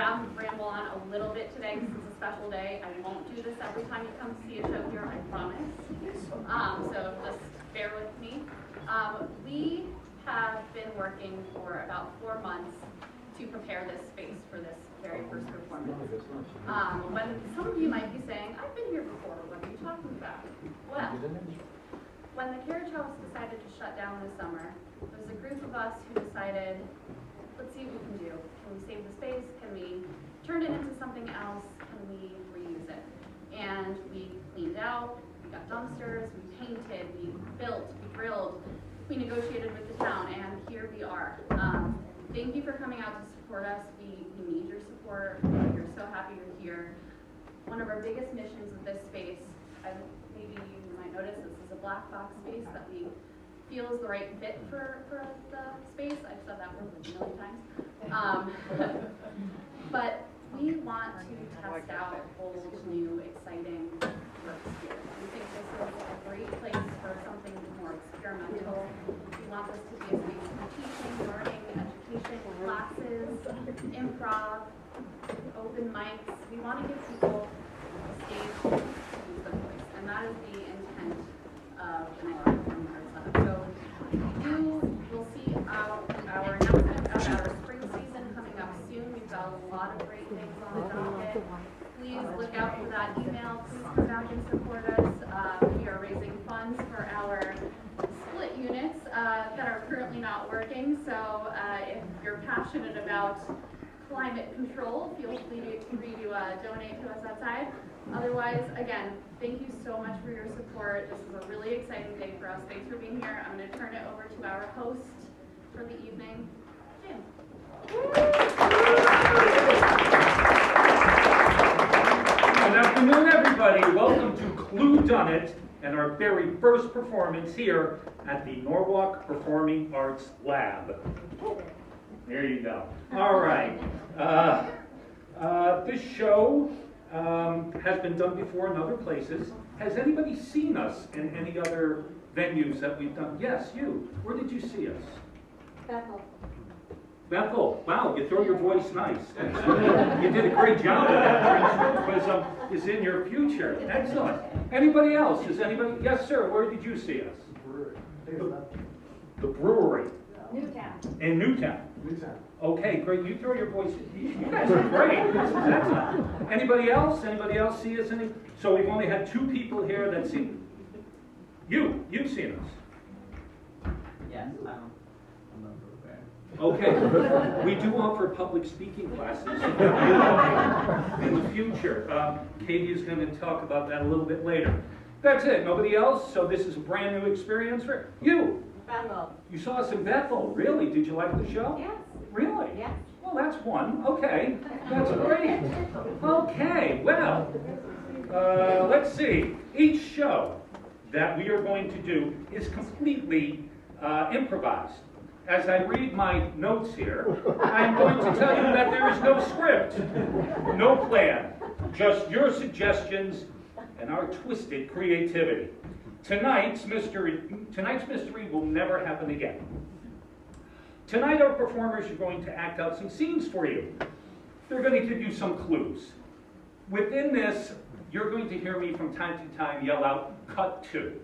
have to ramble on a little bit today because it's a special day. I won't do this every time you come see a show here, I promise. So just bear with me. We have been working for about 4 months to prepare this space for this very first performance. When some of you might be saying, I've been here before, what are you talking about? Well, when the carriage house decided to shut down this summer, there was a group of us who decided, let's see what we can do. Can we save the space? Can we turn it into something else? Can we reuse it? And we cleaned out, we got dumpsters, we painted, we built, we drilled, we negotiated with the town, and here we are. Thank you for coming out to support us. We need your support. We're so happy you're here. One of our biggest missions with this space, maybe you might notice this is a black box space that we feel is the right fit for the space. I've said that word like a million times. But we want to test out bold, new, exciting works here. We think this is a great place for something more experimental. We want this to be a space for teaching, learning, education, classes, improv, open mics. We want to give people a stage to use their voice, and that is the intent of the Night Performing Arts Lab. So you will see our announcement of our spring season coming up soon. We've got a lot of great things on the docket. Please look out for that email. Please come back and support us. We are raising funds for our split units that are currently not working. So if you're passionate about climate control, feel free to donate to us outside. Otherwise, again, thank you so much for your support. This is a really exciting day for us. Thanks for being here. I'm going to turn it over to our host for the evening, Jim. Good afternoon, everybody. Welcome to Clue Dunnit and our very first performance here at the Norwalk Performing Arts Lab. There you go. All right. This show has been done before in other places. Has anybody seen us in any other venues that we've done? Yes, you. Where did you see us? Bethel. Bethel. Wow, you throw your voice nice. You did a great job with that. Because it's in your future. Excellent. Anybody else? Is anybody? Yes, sir. Where did you see us? The brewery. Newtown. In Newtown. Newtown. Okay, great. You throw your voice. You guys are great. This is excellent. Anybody else? Anybody else see us? So we've only had 2 people here that see. You've seen us. Yes, I'm not aware. Okay. We do offer public speaking classes in the future. Katie is going to talk about that a little bit later. That's it. Nobody else? So this is a brand new experience for you. Bethel. You saw us in Bethel. Really? Did you like the show? Yes. Really? Yes. Well, that's one. Okay. That's great. Okay. Well, let's see. Each show that we are going to do is completely improvised. As I read my notes here, I'm going to tell you that there is no script, no plan, just your suggestions and our twisted creativity. Tonight's mystery will never happen again. Tonight our performers are going to act out some scenes for you. They're going to give you some clues. Within this, you're going to hear me from time to time yell out, "Cut to."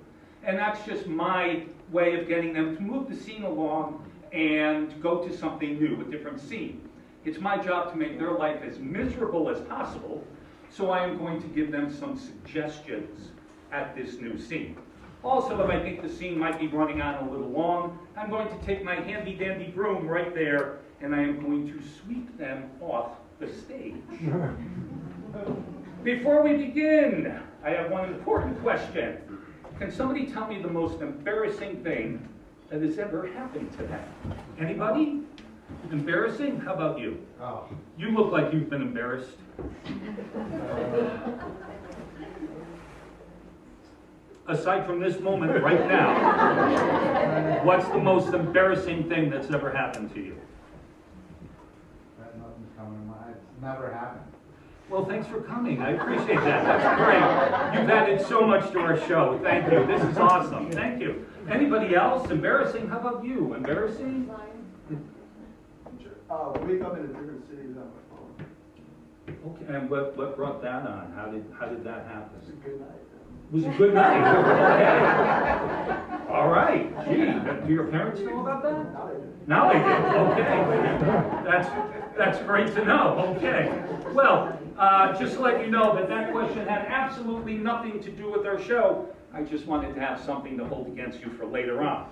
And that's just my way of getting them to move the scene along and go to something new, a different scene. It's my job to make their life as miserable as possible, so I am going to give them some suggestions at this new scene. Also, if I think the scene might be running on a little long, I'm going to take my handy-dandy broom right there, and I am going to sweep them off the stage. Before we begin, I have one important question. Can somebody tell me the most embarrassing thing that has ever happened to them? Anybody? Embarrassing? How about you? Oh. You look like you've been embarrassed. Aside from this moment right now, what's the most embarrassing thing that's ever happened to you? Nothing's coming to mind. It's never happened. Well, thanks for coming. I appreciate that. That's great. You've added so much to our show. Thank you. This is awesome. Thank you. Anybody else? Embarrassing? How about you? Embarrassing? Wake up in a different city without my phone. Okay, and what brought that on? How did that happen? It's a good night. It was a good night. Okay. All right. Gee, do your parents know about that? Now they do. Okay. That's great to know. Okay. Well, just to let you know that question had absolutely nothing to do with our show. I just wanted to have something to hold against you for later on.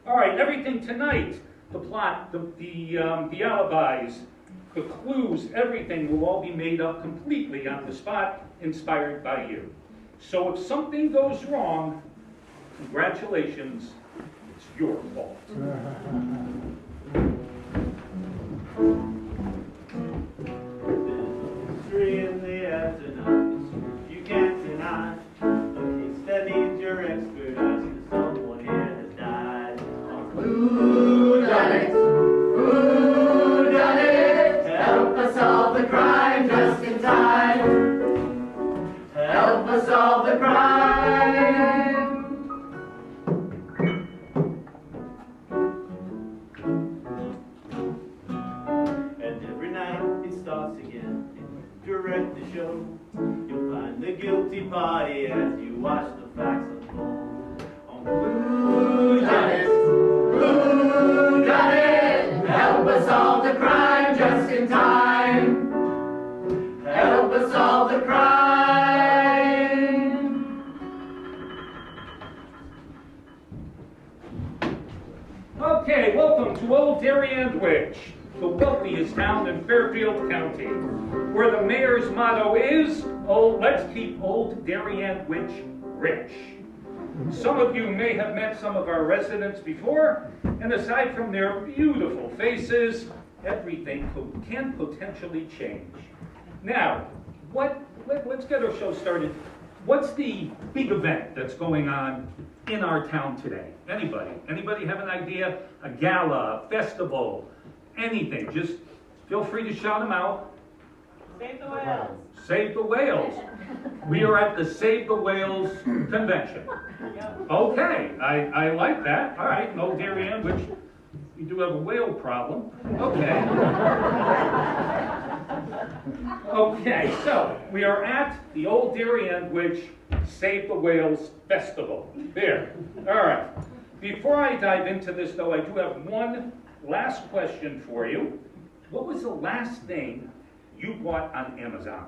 All right. Everything tonight, the plot, the alibis, the clues, everything will all be made up completely on the spot, inspired by you. So if something goes wrong, congratulations, it's your fault. 3 in the afternoon, you can't deny. Okay, that means you're expert as to someone here has died. Who done it? Who done it? Help us solve the crime just in time. Help us solve the crime. And every night it starts again. Direct the show. You'll find the guilty party as you watch the facts unfold. On Who Done It? Who Done It? Help us solve the crime just in time. Help us solve the crime. Okay, welcome to Old Darien-Wich, the wealthiest town in Fairfield County, where the mayor's motto is, "Oh, let's keep Old Darien-Wich rich." Some of you may have met some of our residents before, and aside from their beautiful faces, everything can potentially change. Now, let's get our show started. What's the big event that's going on in our town today? Anybody? Anybody have an idea? A gala, a festival, anything? Just feel free to shout them out. Save the whales. Save the Whales. We are at the Save the Whales convention. Okay, I like that. All right, no Darien, which we do have a whale problem. Okay. Okay, so we are at the Old Darien-Wich Save the Whales Festival. There. All right. Before I dive into this, though, I do have one last question for you. What was the last thing you bought on Amazon?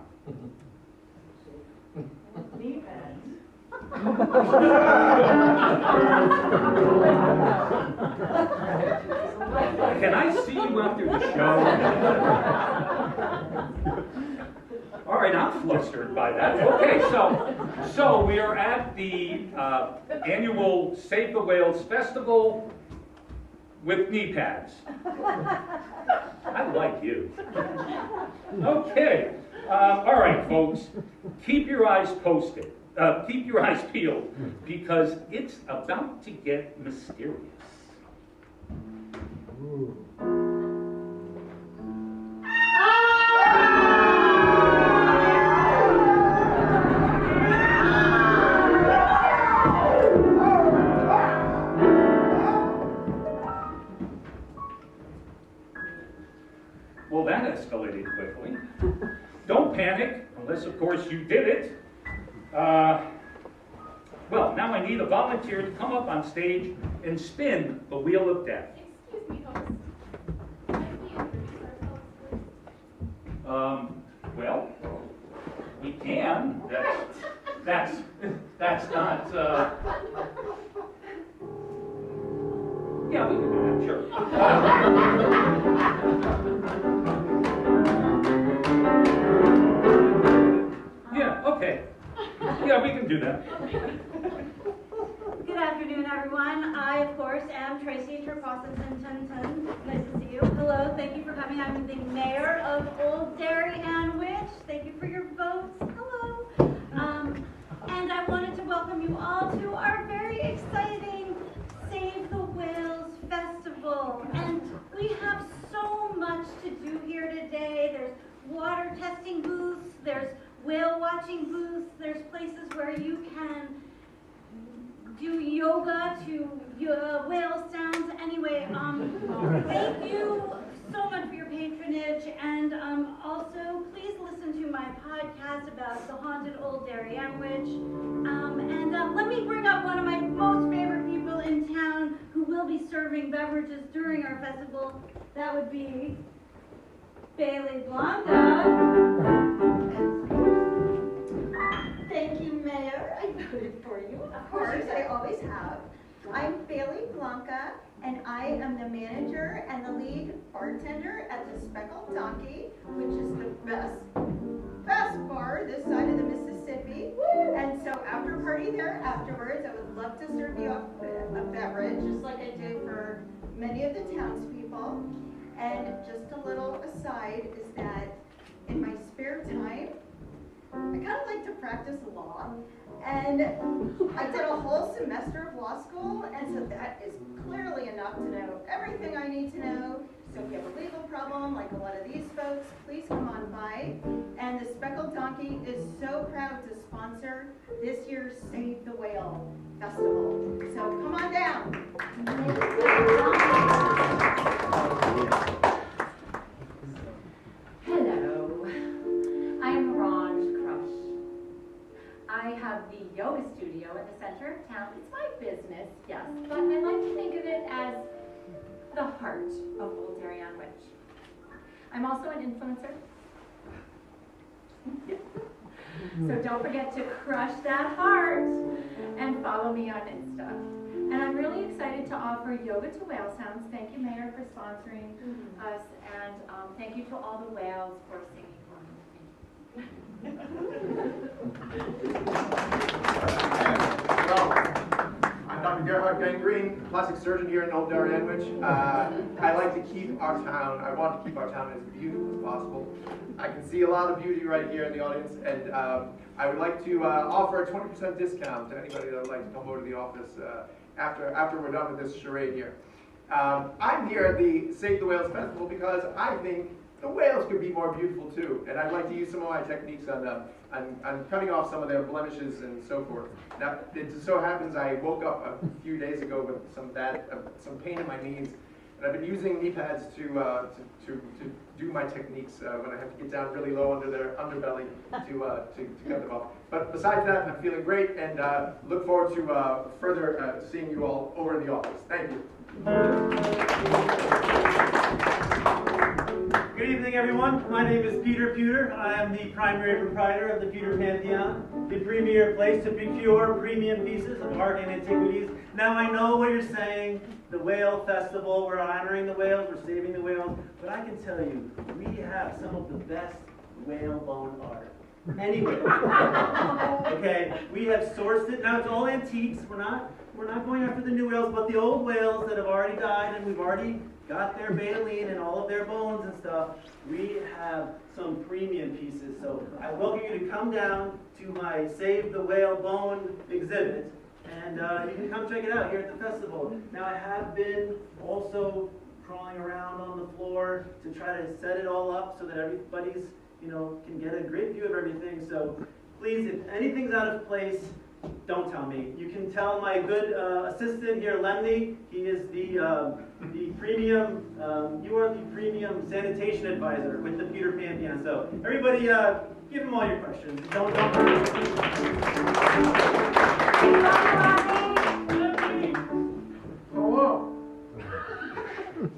Can I see you after the show? All right, I'm flustered by that. Okay, so we are at the annual Save the Whales Festival with knee pads. I like you. Okay. All right, folks. Keep your eyes posted. Keep your eyes peeled, because it's about to get mysterious. Well, that escalated quickly. Don't panic, unless, of course, you did it. Well, now I need a volunteer to come up on stage and spin the Wheel of Death. Excuse me, host. Can we introduce ourselves, please? Well, we can. That's not. Yeah, we can do that. Sure. Yeah. Okay. Yeah, we can do that. Good afternoon, everyone. I, of course, am Tracy Terpasson-Tintin. Nice to see you. Hello, thank you for coming. I'm the mayor of Old Darien-Wich. Thank you for your votes. Hello. And I wanted to welcome you all to our very exciting Save the Whales Festival. And we have so much to do here today. There's water testing booths, there's whale watching booths, there's places where you can do yoga to whale sounds. Anyway, thank you so much for your patronage, and my podcast about the haunted old Darien witch. And let me bring up one of my most favorite people in town who will be serving beverages during our festival. That would be Bailey Blanca. Thank you, Mayor. I voted for you. Of course, I always have. I'm Bailey Blanca, and I am the manager and the lead bartender at the Speckled Donkey, which is the best bar this side of the Mississippi. And so after party there afterwards, I would love to serve you up a beverage, just like I did for many of the townspeople. And just a little aside is that in my spare time, I kind of like to practice law, and I did a whole semester of law school, and so that is clearly enough to know everything I need to know. So if you have a legal problem, like a lot of these folks, please come on by. And the Speckled Donkey is so proud to sponsor this year's Save the Whale Festival. So come on down. Hello, I'm Ranj Crush. I have the yoga studio in the center of town. It's my business, yes, but I like to think of it as the heart of Old Darien Witch. I'm also an influencer. So don't forget to crush that heart and follow me on Insta. And I'm really excited to offer Yoga to Whale Sounds. Thank you, Mayor, for sponsoring us, and thank you to all the whales for singing for me. Well, I'm Dr. Gerhard Gangrene, plastic surgeon here in Old Darien Witch. I like to keep our town, I want to keep our town as beautiful as possible. I can see a lot of beauty right here in the audience, and I would like to offer a 20% discount to anybody that would like to come over to the office after we're done with this charade here. I'm here at the Save the Whales Festival because I think the whales could be more beautiful too, and I'd like to use some of my techniques on cutting off some of their blemishes and so forth. Now, it just so happens I woke up a few days ago with some pain in my knees, and I've been using knee pads to do my techniques when I have to get down really low under their underbelly to cut them off. But besides that, I'm feeling great, and look forward to further seeing you all over in the office. Thank you. Good evening, everyone. My name is Peter Pewter. I am the primary proprietor of the Pewter Pantheon, the premier place to procure premium pieces of art and antiquities. Now, I know what you're saying, the Whale Festival, we're honoring the whales, we're saving the whales, but I can tell you, we have some of the best whale bone art anywhere. Okay, we have sourced it. Now, it's all antiques. We're not going after the new whales, but the old whales that have already died, and we've already got their baleen and all of their bones and stuff. We have some premium pieces. So I welcome you to come down to my Save the Whale Bone exhibit, and you can come check it out here at the festival. Now, I have been also crawling around on the floor to try to set it all up so that everybody's, can get a great view of everything. So please, if anything's out of place, don't tell me. You can tell my good assistant here, Lemney. He is the premium, you are the premium sanitation advisor with the Pewter Pantheon. So everybody, give him all your questions. Don't Hello.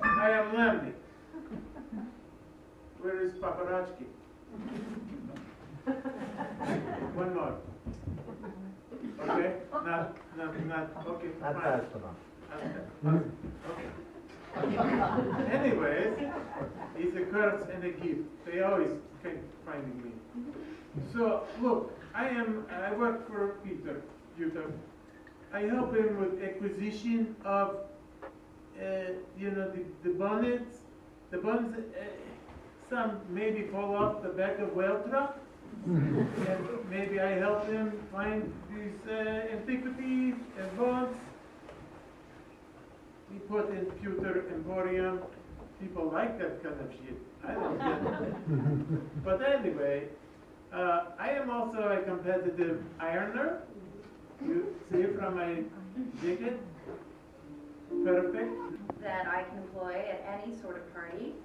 I am Lemney. Where is Paparachki? One more. Okay? Not, okay. Not fine. fast enough. Okay. Anyways, it's a curse and a gift. They always keep finding me. So, look, I work for Peter. I help him with acquisition of, the bonnets. The bones, some maybe fall off the back of whale truck. And maybe I help them find these antiquities and bones. We put in Pewter Emporium. People like that kind of shit. I don't get it. But anyway, I am also a competitive ironer. You see from my jacket? Perfect. That I can employ at any sort of party.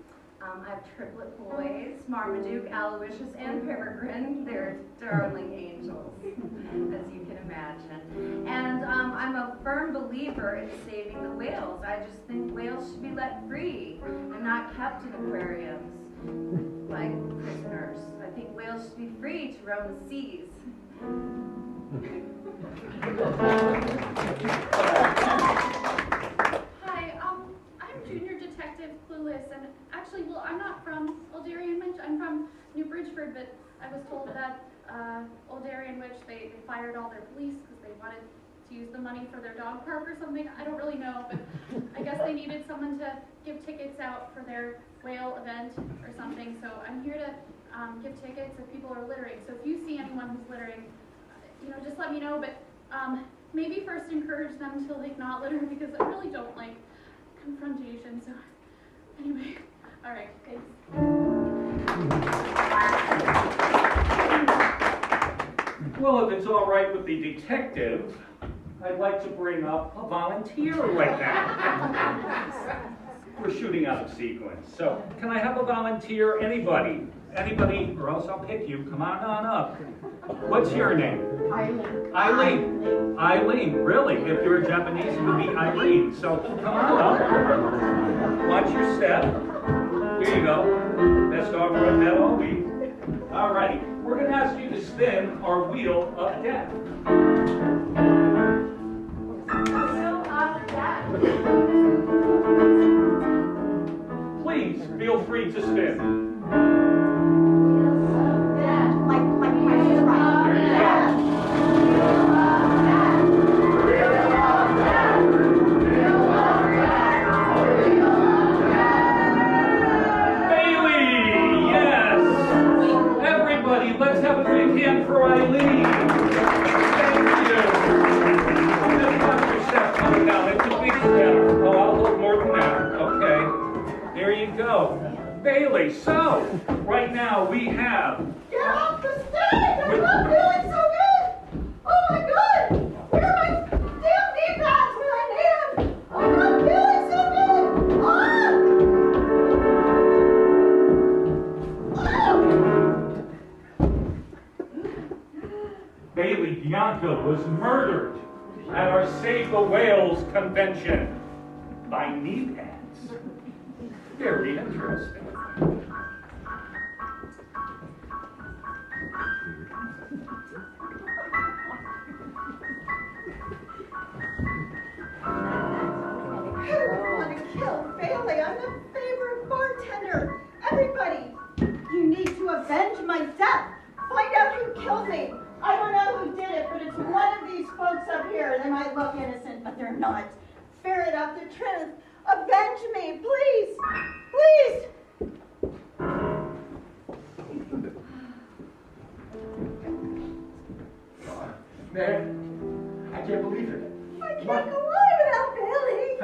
I have triplet boys, Marmaduke, Aloysius, and Peregrine. They're darling angels, as you can imagine. And I'm a firm believer in saving the whales. I just think whales should be let free and not kept in aquariums like prisoners. I think whales should be free to roam the seas. Hi, I'm Junior Detective Clueless, and actually, well, I'm not from Old Darien Witch. I'm from New Bridgeford, but I was told that Old Darien Witch, they fired all their police because they wanted to use the money for their dog park or something. I don't really know, but I guess they needed someone to give tickets out for their whale event or something. So I'm here to give tickets if people are littering. So if you see anyone who's littering, just let me know. But maybe first encourage them to not litter, because I really don't like confrontation. So anyway, all right, thanks. Well, if it's all right with the detective, I'd like to bring up a volunteer right now. We're shooting out of sequence. So can I have a volunteer? Anybody? Anybody, or else I'll pick you. Come on up. What's your name? Eileen. Eileen, really? If you're a Japanese, it would be Eileen. So come on up. Watch your step. Here you go. Best offer I've had all week. All righty. We're going to ask you to spin our wheel of death. Please feel free to spin. Let's have a big hand for Eileen. Thank you. Just watch your step coming down. It's a big step. Oh, I'll hold more than that. Okay. There you go. Bailey, so, right now we have... Get off the stage! I'm not feeling so good! Oh my god! Where are my damn knee pads when I need them? I'm not feeling so good! Ah! Bailey Bianca was murdered at our Save the Whales convention by knee pads. Very interesting. I want to kill Bailey. I'm the favorite bartender. Everybody, you need to avenge my death. Find out who killed me. I don't know who did it, but it's one of these folks up here. They might look innocent, but they're not. Ferret out the truth. Avenge me, please. Please. Man, I can't believe it. I can't go on without Bailey.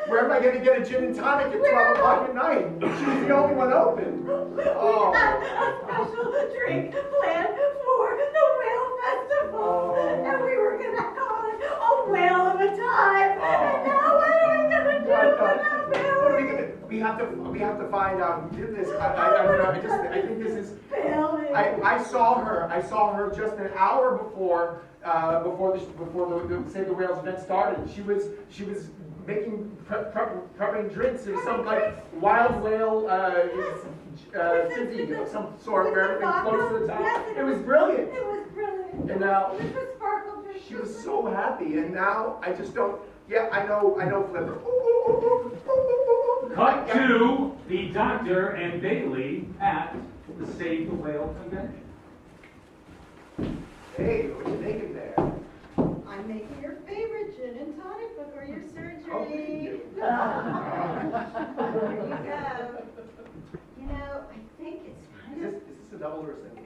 Where am I going to get a gin and tonic at 12 o'clock at night? She's the only one open. Oh. We had a special drink planned for the whale festival. Oh. And we were going to call it a whale of a time. And now what are we going to do without Bailey? What are we going to do? We have to find out who did this. I think this is... Bailey. I saw her just an hour before the Save the Whales event started. She was making prepping drinks. It was some like wild whale fizzy of some sort where everything floats to the top. Yes, it was brilliant. It was brilliant. And now It was sparkle drink. she was so happy, and now I just don't. Yeah, I know, Flipper. Cut to the doctor and Bailey at the Save the Whale convention. Hey, what are you making there? I'm making your favorite gin and tonic before your surgery. Oh, thank you. There you go. You know, I think it's kind of... Is this a double or a single?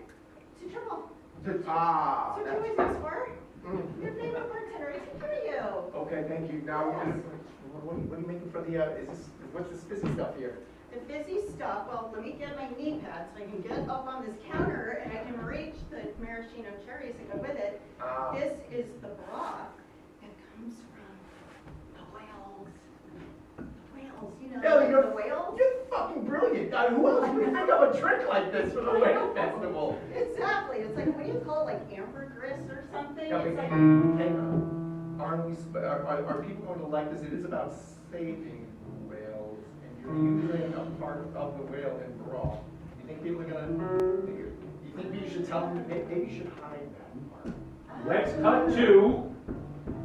It's a triple. So So who is that's... this for? Your favorite bartender. I take care of you. Okay, thank you. Now, what are you making for the, what's this fizzy stuff here? The fizzy stuff, well, let me get my knee pad so I can get up on this counter and I can reach the maraschino cherries that go with it. This is the broth that comes from the whales. The whales, you know, Ellie, the whales. You're fucking brilliant. Who else would think of a trick like this for the whale festival? Exactly, it's like, what do you call it, like ambergris or something? Yeah, It's but like, hang on. Are people going to like this? It is about saving whales, and you're using a part of the whale in broth. You think people are gonna? You think you should tell them? Maybe you should hide that part. Let's cut to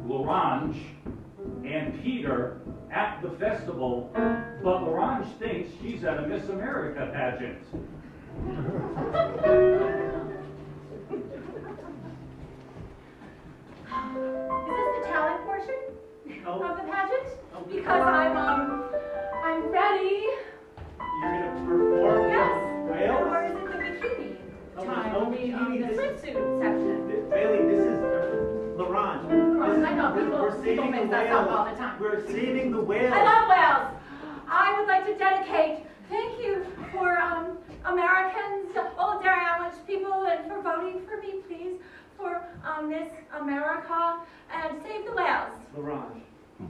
L'Orange and Peter at the festival, but L'Orange thinks she's at a Miss America pageant. Is this the talent portion No. of the pageant? No. Because I'm ready. You're gonna perform Yes. with Or whales? is it the bikini No, time? no the bikini. the This- swimsuit section. Bailey, this is L'Orange. I know, We're people saving mix the that up all whales. the time. We're saving the whales. I love whales. I would like to dedicate, thank you for Americans, all Dairy Island people, and for voting for me, please, for Miss America, and save the whales. L'Orange,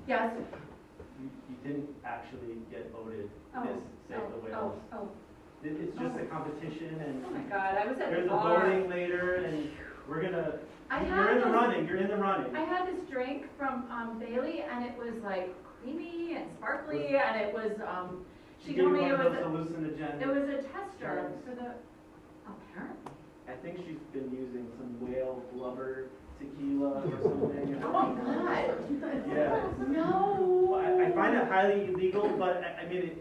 Yes. you didn't actually get voted Oh, Miss Save the Whales. Oh, It's just a competition, oh my and God, I was at there's the a bar. voting later, and we're gonna. I You're had in the this- running. You're in the running. I had this drink from Bailey, and it was like creamy and sparkly, and it was, she gave told me one it of was, those hallucinogen. it was a tester for the, apparently. I think she's been using some whale blubber tequila or something. Oh my God. Yeah. No. Well, I find it highly illegal, but I mean,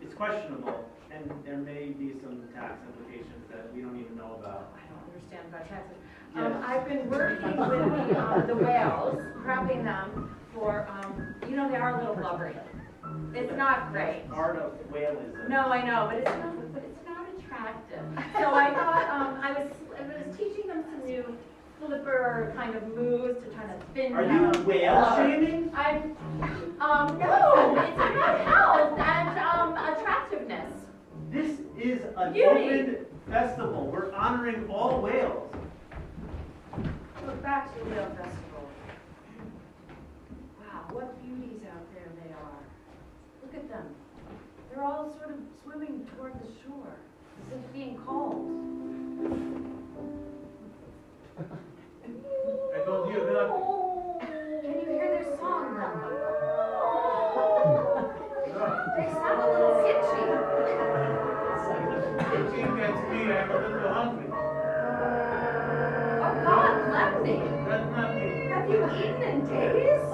it's questionable, and there may be some tax implications that we don't even know about. I don't understand about taxes. Yeah. I've been working with the whales, prepping them for, you know, they are a little blubbery. It's not great. That's part of whalism. No, I know, but it's not attractive. So I thought, I was teaching them some new flipper kind of moves to try to thin Are down. you whale shaming? I'm, no, it's about health and attractiveness. This is an Beauty. open festival. We're honoring all whales. Look back to the Whale Festival. Wow, what beauties out there they are. Look at them. They're all sort of swimming toward the shore, as if being called. I don't hear that. Can you hear their song now? They sound a little itchy. I think that's me. I'm a little hungry. Oh God, let me. That's not me. Have you eaten in days? Yes.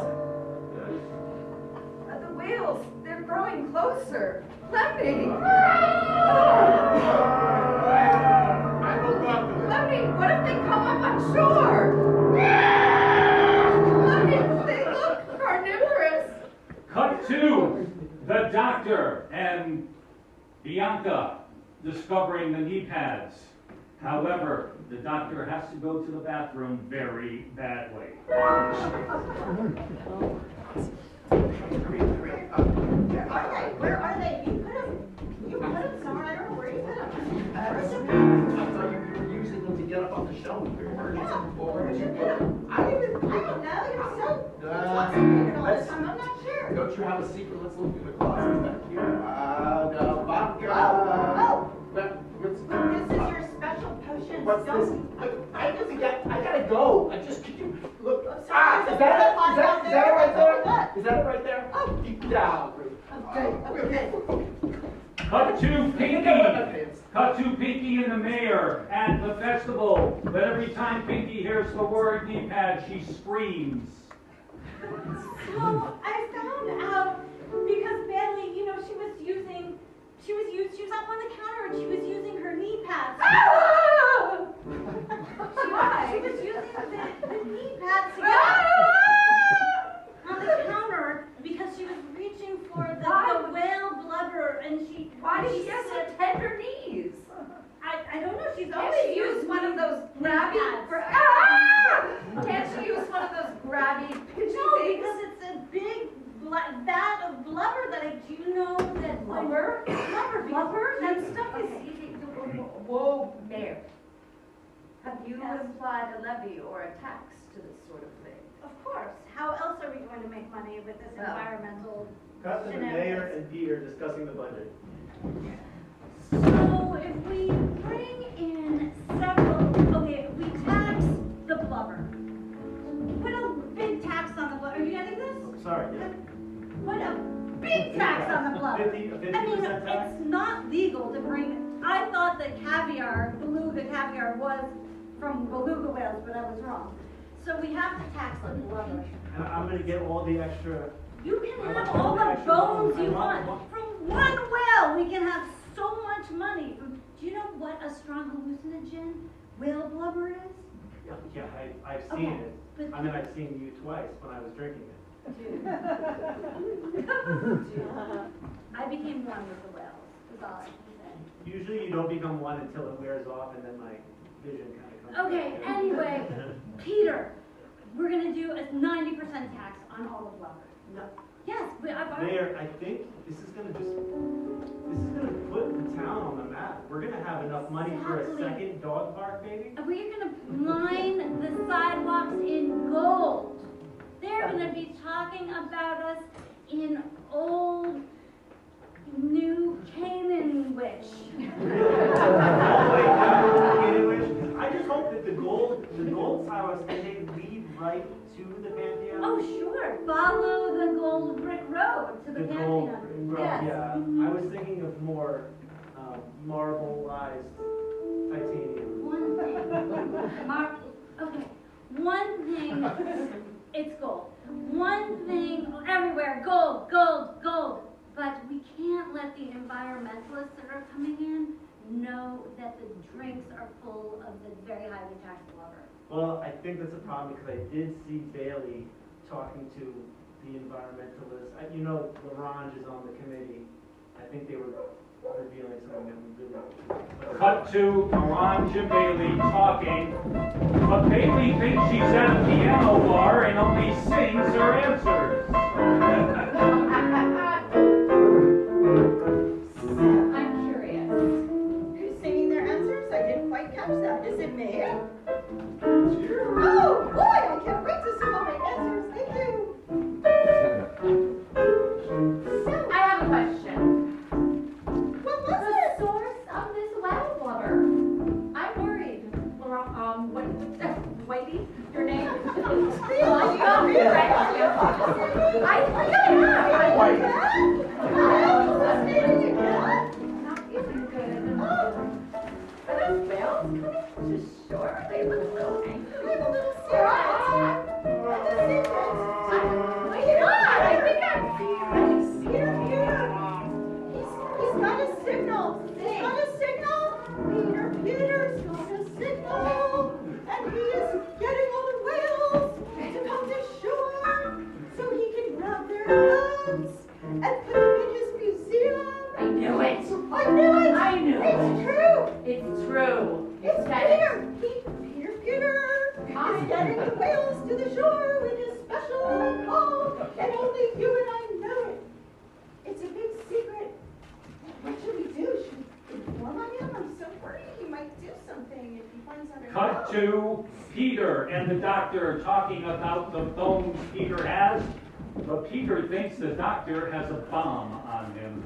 The whales, they're growing closer. Let me. I will talk to them. Let me. What if they come up on shore? Let me. They look carnivorous. Cut to the doctor and Bianca discovering the knee pads. However, the doctor has to go to the bathroom very badly. Okay, where are they? You put them somewhere, I don't know where you put them. Where's the pen? I thought you were using them to get up on the shelf. Yeah, where'd you put them? I don't know, you're so intoxicated all the time, I'm not sure. Don't you have a secret? Let's look in the closet back here. No, vodka. Oh. What's This is your special potion. What's this? I gotta go. Could you look? I'm sorry, Is that it? there's a Is that it right there? What? Is that it right there? Oh. Get down. Okay. Cut to Get down my Pinky. pants. Cut to Pinky and the mayor at the festival. But every time Pinky hears the word knee pad, she screams. So I found out because Bailey, you know, she was up on the counter and she was using her knee pads. She was using the knee pads to get on the counter because she was reaching for the whale blubber and she. Why does she have such tender knees? I don't know. She's Can't always she use used one of those knee grabby? pads. Can't she use one of those grabby pitchy No, things? because it's a big vat of blubber that do you know that Blubber? Blubber? That stuff is. Whoa, Mayor. Have you Yes. applied a levy or a tax to this sort of thing? Of course. How else are we going to make money with this Well. environmental? Cut to the mayor and Peter discussing the budget. if we bring in several, okay, we tax the blubber. Put a big tax on the blubber. Are you getting this? Sorry. Put a big tax on the blubber. 50% I mean, tax? it's not legal to bring, I thought that caviar, beluga caviar was from beluga whales, but I was wrong. So we have to tax the blubber. And I'm gonna get all the extra. You can have all the bones you want. From one whale, we can have so much money. Do you know what a strong hallucinogen whale blubber is? Yeah, I've seen Okay, it. but- I mean, I've seen you twice when I was drinking it. I became one with the whales, is all I can say. Usually you don't become one until it wears off and then my vision kind of comes Okay, back. anyway, Peter, we're gonna do a 90% tax on all the blubber. No. Yes, but I've already. Mayor, I think this is gonna put the town on the map. We're gonna have enough money for a Exactly. second dog park, maybe? We're gonna line the sidewalks in gold. They're gonna be talking about us in old New Canaan witch. Oh, wait, no, anyway, I just hope that the gold sidewalks, can they lead right to the Pantheon? Oh, sure, follow the gold brick road to the gold, Pantheon. road, Yes. yeah. Mhm. I was thinking of more marbleized titanium. One thing, okay, one thing, it's gold. One thing, everywhere, gold, gold, gold. But we can't let the environmentalists that are coming in know that the drinks are full of the very highly taxed blubber. Well, I think that's a problem because I did see Bailey talking to the environmentalists. You know, LaRange is on the committee. I think they were revealing something that we really. Cut to Orange and Bailey talking, but Bailey thinks she's at a piano bar and only sings her answers. I'm curious. Who's singing their answers? I didn't quite catch that. Is it me? Oh, boy, I can't wait to see all my answers. Thank you. So, I have a question. what was The it? source of this whale blubber. I'm worried. Whitey, your name? Really? Oh, Really? right. I think I have. White. Fascinating again? I'm not feeling good. Oh, Are those whales coming to shore? They look a little angry. I have a little secret. I have a secret. Oh my God, I think I'm seeing He's got a signal. He's got a signal. Peter's got a signal. And he is getting all the whales to come to shore so he can grab their bones and put them in his museum. I knew it. I knew it. I knew it. It's true. It's true. It's That Peter is getting the whales to the shore with his special call, and only you and I know it. It's a big secret. What should we do? Should we inform on him? I'm so worried he might do something if he finds out. Cut to Peter and the doctor talking about the bones Peter has, but Peter thinks the doctor has a bomb on him.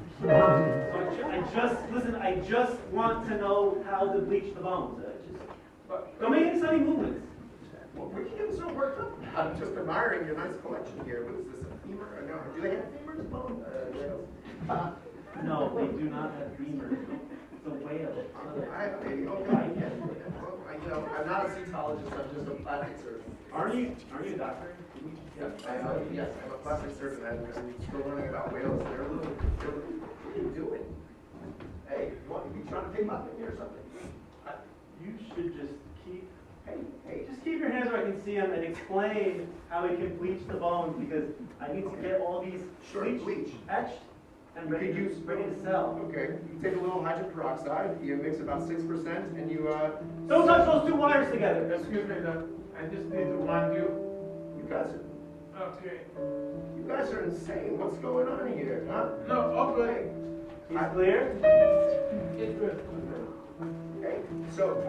I just want to know how to bleach the bones. Don't make any funny movements. Well, what are you getting so worked up? I'm just admiring your nice collection here. What is this, a femur? No, do they have femurs? Whales? No, they do not have femurs. It's a whale. Okay. Well, I'm not a cetologist. I'm just a plastic surgeon. Aren't you a doctor? Yes, I'm a plastic surgeon. I'm still learning about whales. They're a little. What are you doing? Hey, you trying to take my thing or something? You should just keep your hands where I can see them and explain how we can bleach the bones because I need to get all these Bleach. etched and You ready could to sell. Okay, you take a little hydrogen peroxide, you mix about 6%, and you, Don't touch those two wires together. Excuse me, Doc. I just need to warn you. you guys Okay. are insane. What's going on here, huh? No, okay. He's clear? It's good. Hey, so,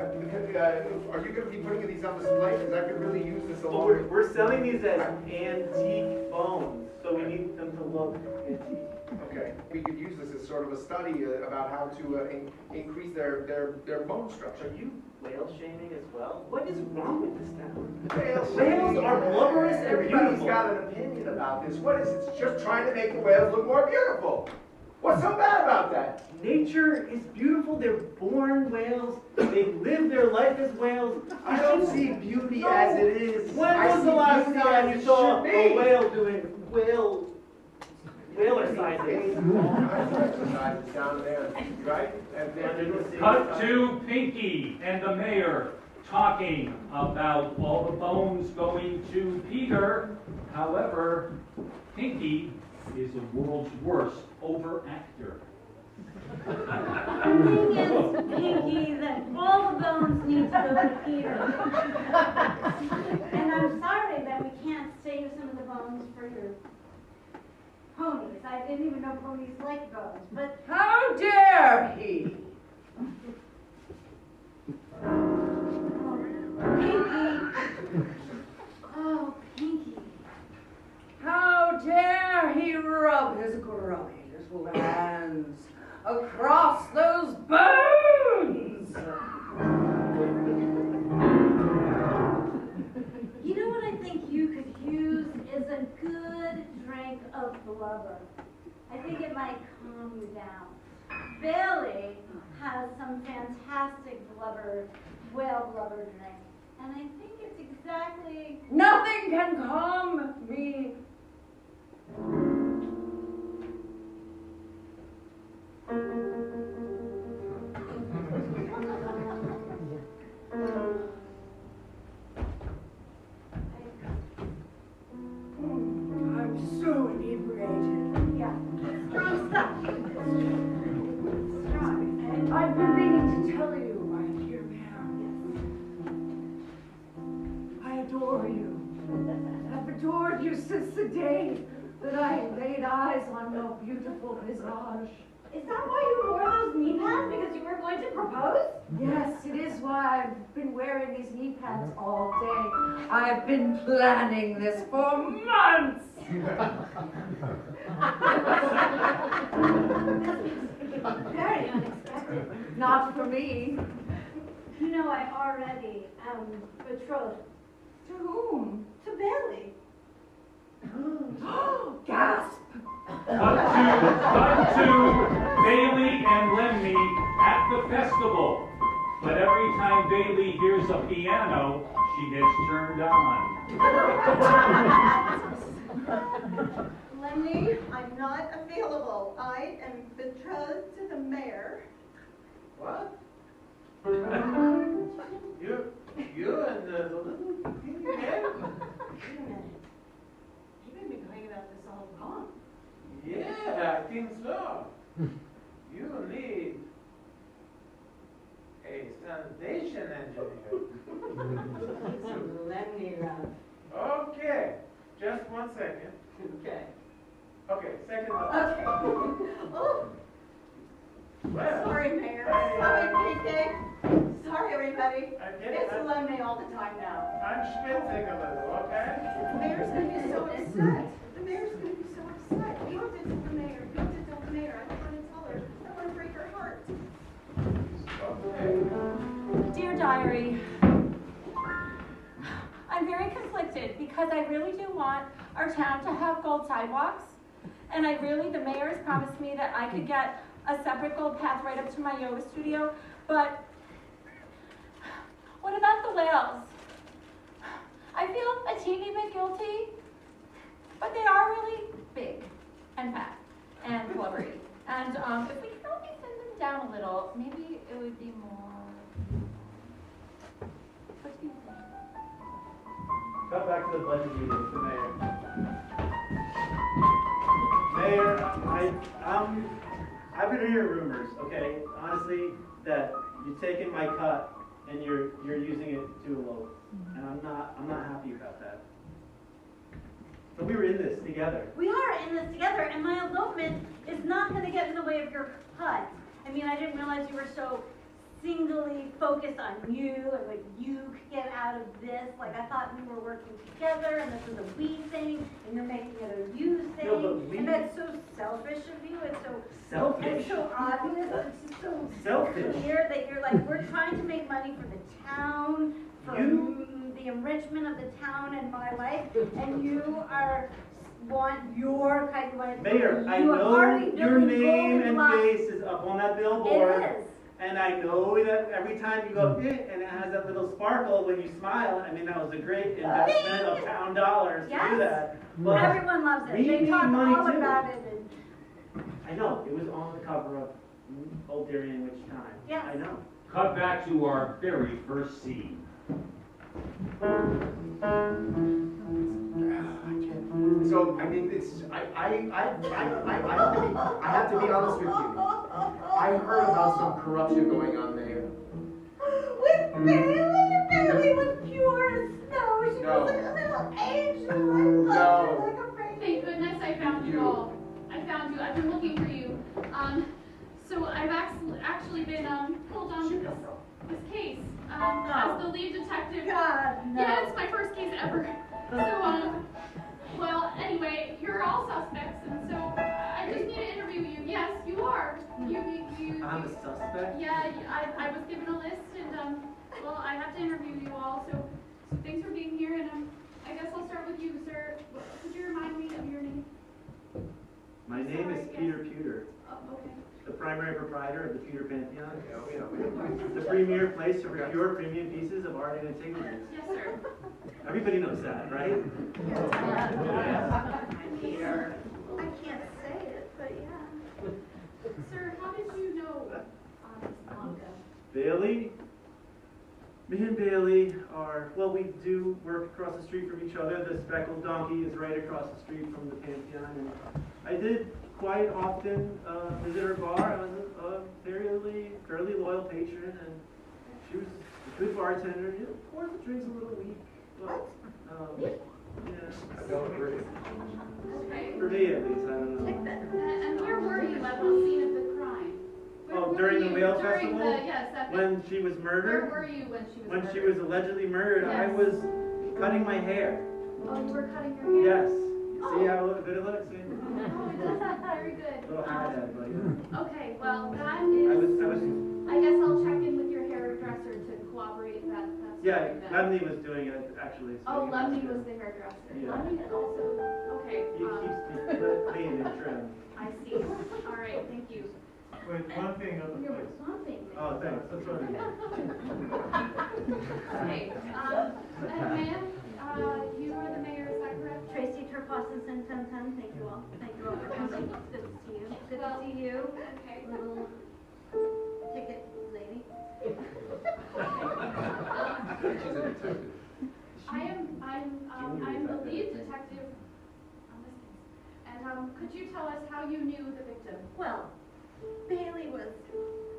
are you going to be putting these on display? Because I could really use this Well, along. we're selling these as antique bones, so we need them to look antique. Okay, we could use this as sort of a study about how to increase their bone structure. Are you whale shaming as well? What is wrong with this town? Whales are blubberous and Everybody's beautiful. got an opinion about this. What is it? It's just trying to make the whales look more beautiful. What's so bad about that? Nature is beautiful. They're born whales. They live their life as whales. I don't see beauty as it is. When I was see the last beauty time as you it saw should a be. whale doing whale exercises? Exercises down there, right? And then Cut to Pinky and the mayor talking about all the bones going to Peter. However, Pinky is the world's worst overactor. The thing is, Pinky, that all the bones need to go to Peter. And I'm sorry that we can't save some of the bones for your ponies. I didn't even know ponies like bones, but How dare he? Pinky. Oh, Pinky. How dare he rub his grubby little hands across those bones? You know what I think you could use is a good drink of blubber. I think it might calm you down. Bailey has some fantastic whale blubber drink. And I think it's exactly... Nothing can calm me. I'm so inebriated. Yeah, strong stuff. Strong. And I've been meaning to tell you, my dear man. I adore you. I've adored you since the day that I laid eyes on your beautiful visage. Is that why you wore those knee pads? Because you were going to propose? Yes, it is why I've been wearing these knee pads all day. I've been planning this for months. Very unexpected. Not for me. You know, I already am betrothed To whom? to Bailey. Gasp! Cut to Bailey and Lemmy at the festival. But every time Bailey hears a piano, she gets turned on. Lemmy, I'm not available. I am betrothed to the mayor. What? You and the little teeny man? Wait a minute. You've been going about this all along. Yeah, I think so. You need a sanitation engineer. Let me love. Okay, just 1 second. Okay. Okay, second thought. Okay. Oh, Well, Sorry, Mayor. Hey. Sorry, PK. Sorry, everybody. I get it. It's Lemmy all the time now. I'm schwitzing a little, okay? The mayor's gonna be so upset. The mayor's gonna be so upset. You have to tell the mayor. You have to tell the mayor. I don't want to tell her. I don't want to break her heart. Okay. Dear Diary, I'm very conflicted because I really do want our town to have gold sidewalks. And the mayor has promised me that I could get a separate gold path right up to my yoga studio. But what about the whales? I feel a teeny bit guilty, but they are really big and fat and blubbery. And if we can only thin them down a little, maybe it would be more. What do you think? Cut back to the budget meeting with the mayor. Mayor, I've been hearing rumors, okay, honestly, that you're taking my cut and you're using it to elope. And I'm not happy about that. But we were in this together. we are in this together, and my elopement is not going to get in the way of your cut. I mean, I didn't realize you were so singly focused on you and what you could get out of this. Like, I thought we were working together and this was a we thing and you're making it a you thing. No, but we- And that's so selfish of you. It's so Selfish? It's so obvious. It's just so Selfish. clear that you're like, we're trying to make money for the town, for the enrichment of the town and my life, and you want your kind of Mayor, I you are know already your doing name golden and lots. face is up on that billboard. It is. And I know that every time you go, and it has that little sparkle when you smile. I mean, that was a great investment of town dollars to do that. But Everyone loves it. we They need talk money all too. about it. And I know, it was on the cover of Old Darien Witch Time. Yes. I know. Cut back to our very first scene. So, I mean, I have to be honest with you. I heard about some corruption going on there. with Bailey, Bailey was pure as snow. She No. was like a little angel. I loved her like a baby. Thank goodness I found you all. I found you. I've been looking for you. So I've actually been pulled on this case as the lead detective. God, no. Yeah, it's my first case ever. So well, anyway, you're all suspects, and so I just need to interview you. Yes, you are. You. I'm a suspect? Yeah, I was given a list, and well, I have to interview you all. So thanks for being here, and I guess I'll start with you, sir. Could you remind me of your name? My name is Peter Pewter, Oh, okay. the primary proprietor of the Pewter Pantheon. Yeah. The premier place to procure premium pieces of art and antiquities. Yes, sir. Everybody knows that, right? Peter. I can't say it, but yeah. Sir, how did you know Blanca? Bailey? Me and Bailey are, well, we do work across the street from each other. The speckled donkey is right across the street from the Pantheon. And I did quite often visit her bar. I was a fairly loyal patron, and she was a good bartender. You know, pours the drinks a little weak. But, yeah. I don't agree. Okay. For me, at least, I don't know. And where were you at the scene of the crime? Where Oh, were during the you whale during festival? yes, at the, When she was where murdered? were you when she was When murdered? she was allegedly murdered, I Yes. was cutting my hair. Oh, you were cutting your hair? Yes. See how good it looks? See? Oh, it does look very good. Little hat head, but yeah. Okay, well, that I is, was, I guess I'll check in with your hairdresser to corroborate that. yeah, That. Lemney was doing it, actually. So Oh, he Lemney was was the hairdresser. Yeah. Lemney also, okay. He keeps me clean and trim. I see. All right, thank you. Wait, one thing of the You're place. something. Oh, thanks. That's what I mean. Okay, and ma'am, you are the mayor, is that correct? Tracy Terpasson, 1010. Thank you all. Thank you all for coming. It's good to see you. Good to see you. Okay. Little ticket lady. She's a detective. I'm the lead detective on this case. And could you tell us how you knew the victim? Well, Bailey was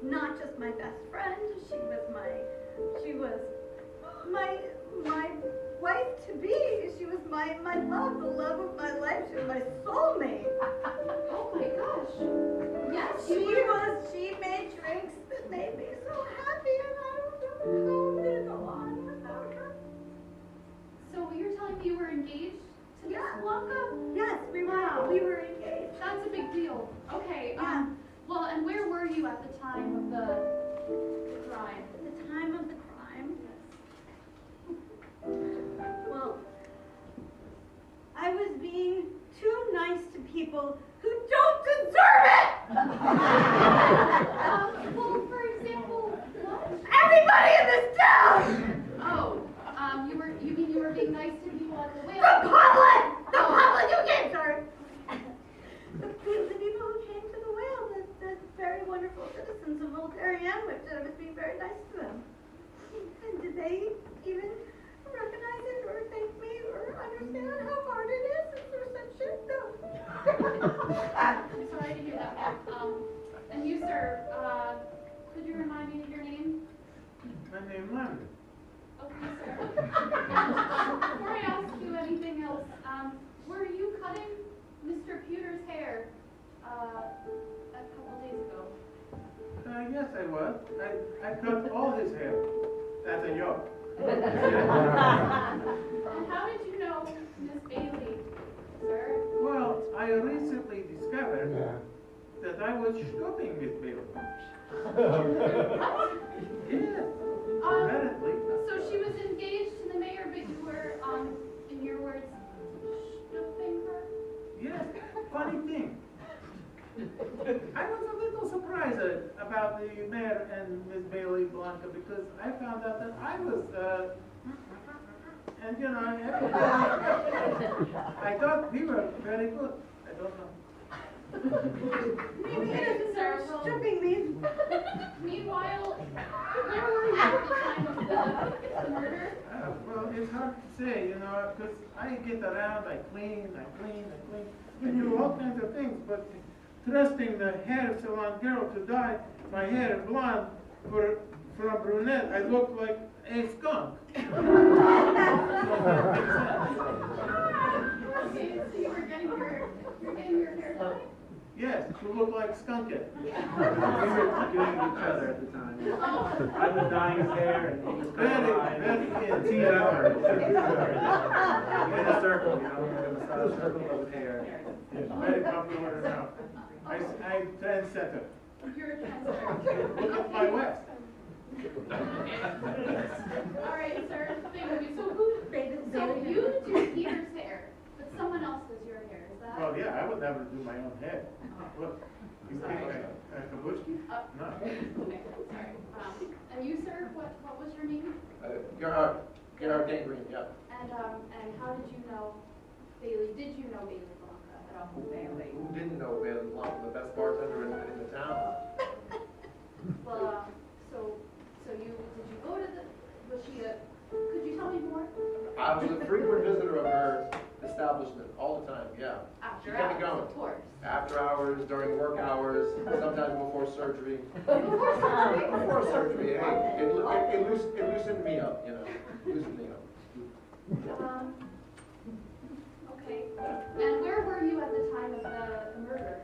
not just my best friend. She was my wife to be. She was my love, the love of my life. She was my soulmate. Oh my gosh. Yes, you were. She made drinks that made me so happy, and I don't know how I'm gonna go on without her. So you're telling me you were engaged to Miss Yeah. Blanca? Yes, we were engaged. That's a big deal. Okay. Yeah. Well, and where were you at the time of the crime? At the time of the crime, well, I was being too nice to people who don't deserve it! Well, for example, what? Everybody in this town! Oh, you mean you were being nice to people at the whale? The public who came, sorry. The people who came to the whale, the very wonderful citizens of Old Darien, which I was being very nice to them. And did they even recognize it or thank me or understand how hard it is for such shit? No. I'm sorry to hear that. And you, sir, could you remind me of your name? My name is Lemon. Okay, sir. And, before I ask you anything else, were you cutting Mr. Pewter's hair a couple days ago? yes, I was. I cut all his hair. That's a joke. And how did you know Miss Bailey, sir? Well, I recently discovered that I was stopping Miss Bailey. Yes, apparently. So she was engaged to the mayor, but you were, in your words, snooping her? Yes, funny thing. I was a little surprised about the mayor and Miss Bailey Blanca because I found out that I was, and you know, I thought we were very good. I don't know. Maybe it is Stripping me. Meanwhile, where were you at the time of the murder? Well, it's hard to say, you know, because I get around, I clean, I do all kinds of things, but trusting the hair salon girl to dye my hair blonde from brunette, I look like a skunk. Okay, so you were getting your hair done? Yes, to look like Skunkin. We were doing each other at the time. I was dyeing his hair and he was very team effort. In a circle, you know, in a circle of his hair. Very popular now. I'm trendsetter. You're a trendsetter. Look at my west. All right, sir. Thank you. So you do Peter's hair, but someone else does your hair. Is that? Well, yeah, I would never do my own hair. Look, you think Kabushki? No. Okay, sorry. And you, sir, what was your name? Gerhard Gangrene, yeah. And how did you know Bailey? Did you know Bailey Blanca at all? Who didn't know Bailey Blanca, the best bartender in the town? Well, so did you go to was she could you tell me more? I was a frequent visitor of her establishment all the time, yeah. After She kept me hours, going. of course. After hours, during work hours, sometimes before surgery. Before surgery? Before surgery, hey, it loosened me up, you know, loosened me up. Okay. And where were you at the time of the murder?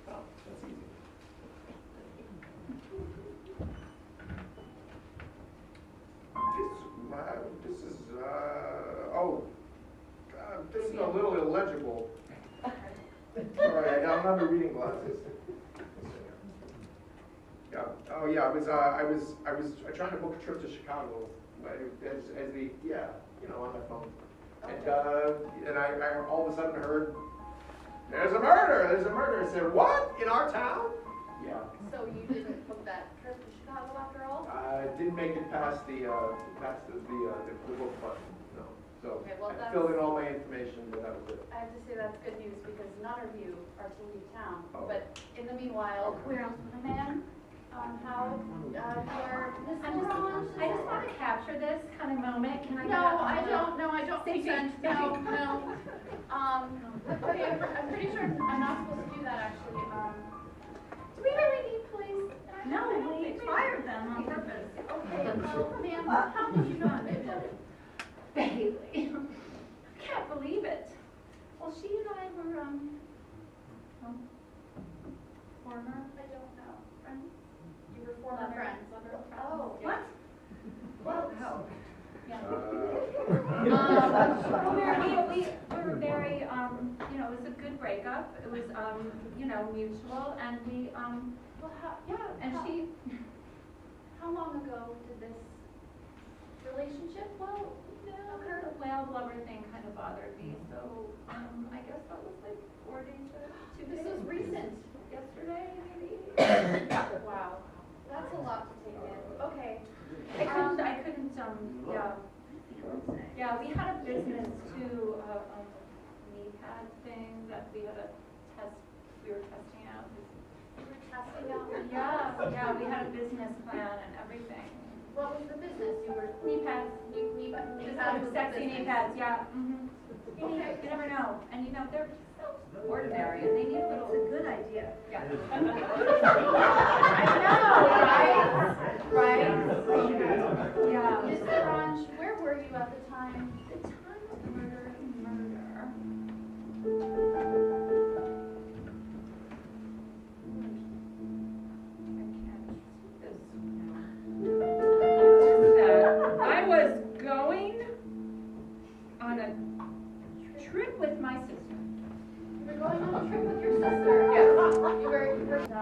Oh, that's easy. This is a little illegible. Sorry, I remember reading glasses. Yeah. Oh, yeah. I was trying to book a trip to Chicago as the on my phone, and I all of a sudden heard there's a murder. I said, what, in our town? Yeah. So you didn't book that trip to Chicago after all? I didn't make it past the book button. No. So Okay, well, I filled in all my information, but that was it. I have to say that's good news because none of you are to leave town. Oh. But in the meanwhile, the man, how your Miss Orange. I just want to capture this kind of moment. Can I get No, on I the- don't. No, I don't. Consent. No. Okay, I'm pretty sure I'm not supposed to do that actually. Do we really need police? No, we fired them on purpose. Okay, well, ma'am, how did you know it? Bailey. I can't believe it. Well, she and I were, former, I don't know. friends. You were former friends. Oh, What? Well, Yeah. Uh, We were very, it was a good breakup. It was, mutual, and we, well, and she, how long ago did this relationship? Well, her whale blubber thing kind of bothered me, so, I guess that was like 4 days to 2 days. this was recent. Yesterday, maybe? Wow, that's a lot to take in. Okay. I couldn't, yeah, we had a business too, a knee pad thing that we had a test, we were testing out. You were testing out. Yeah, we had a business plan and everything. What was the business? You were Knee pads, knee just pads was the sexy knee business. pads, yeah, You never know, and they're so ordinary, and they need a little. It's a good idea. Yeah. I know, right? Yeah. Miss Orange, where were you at the time? The time of the murder. I can't And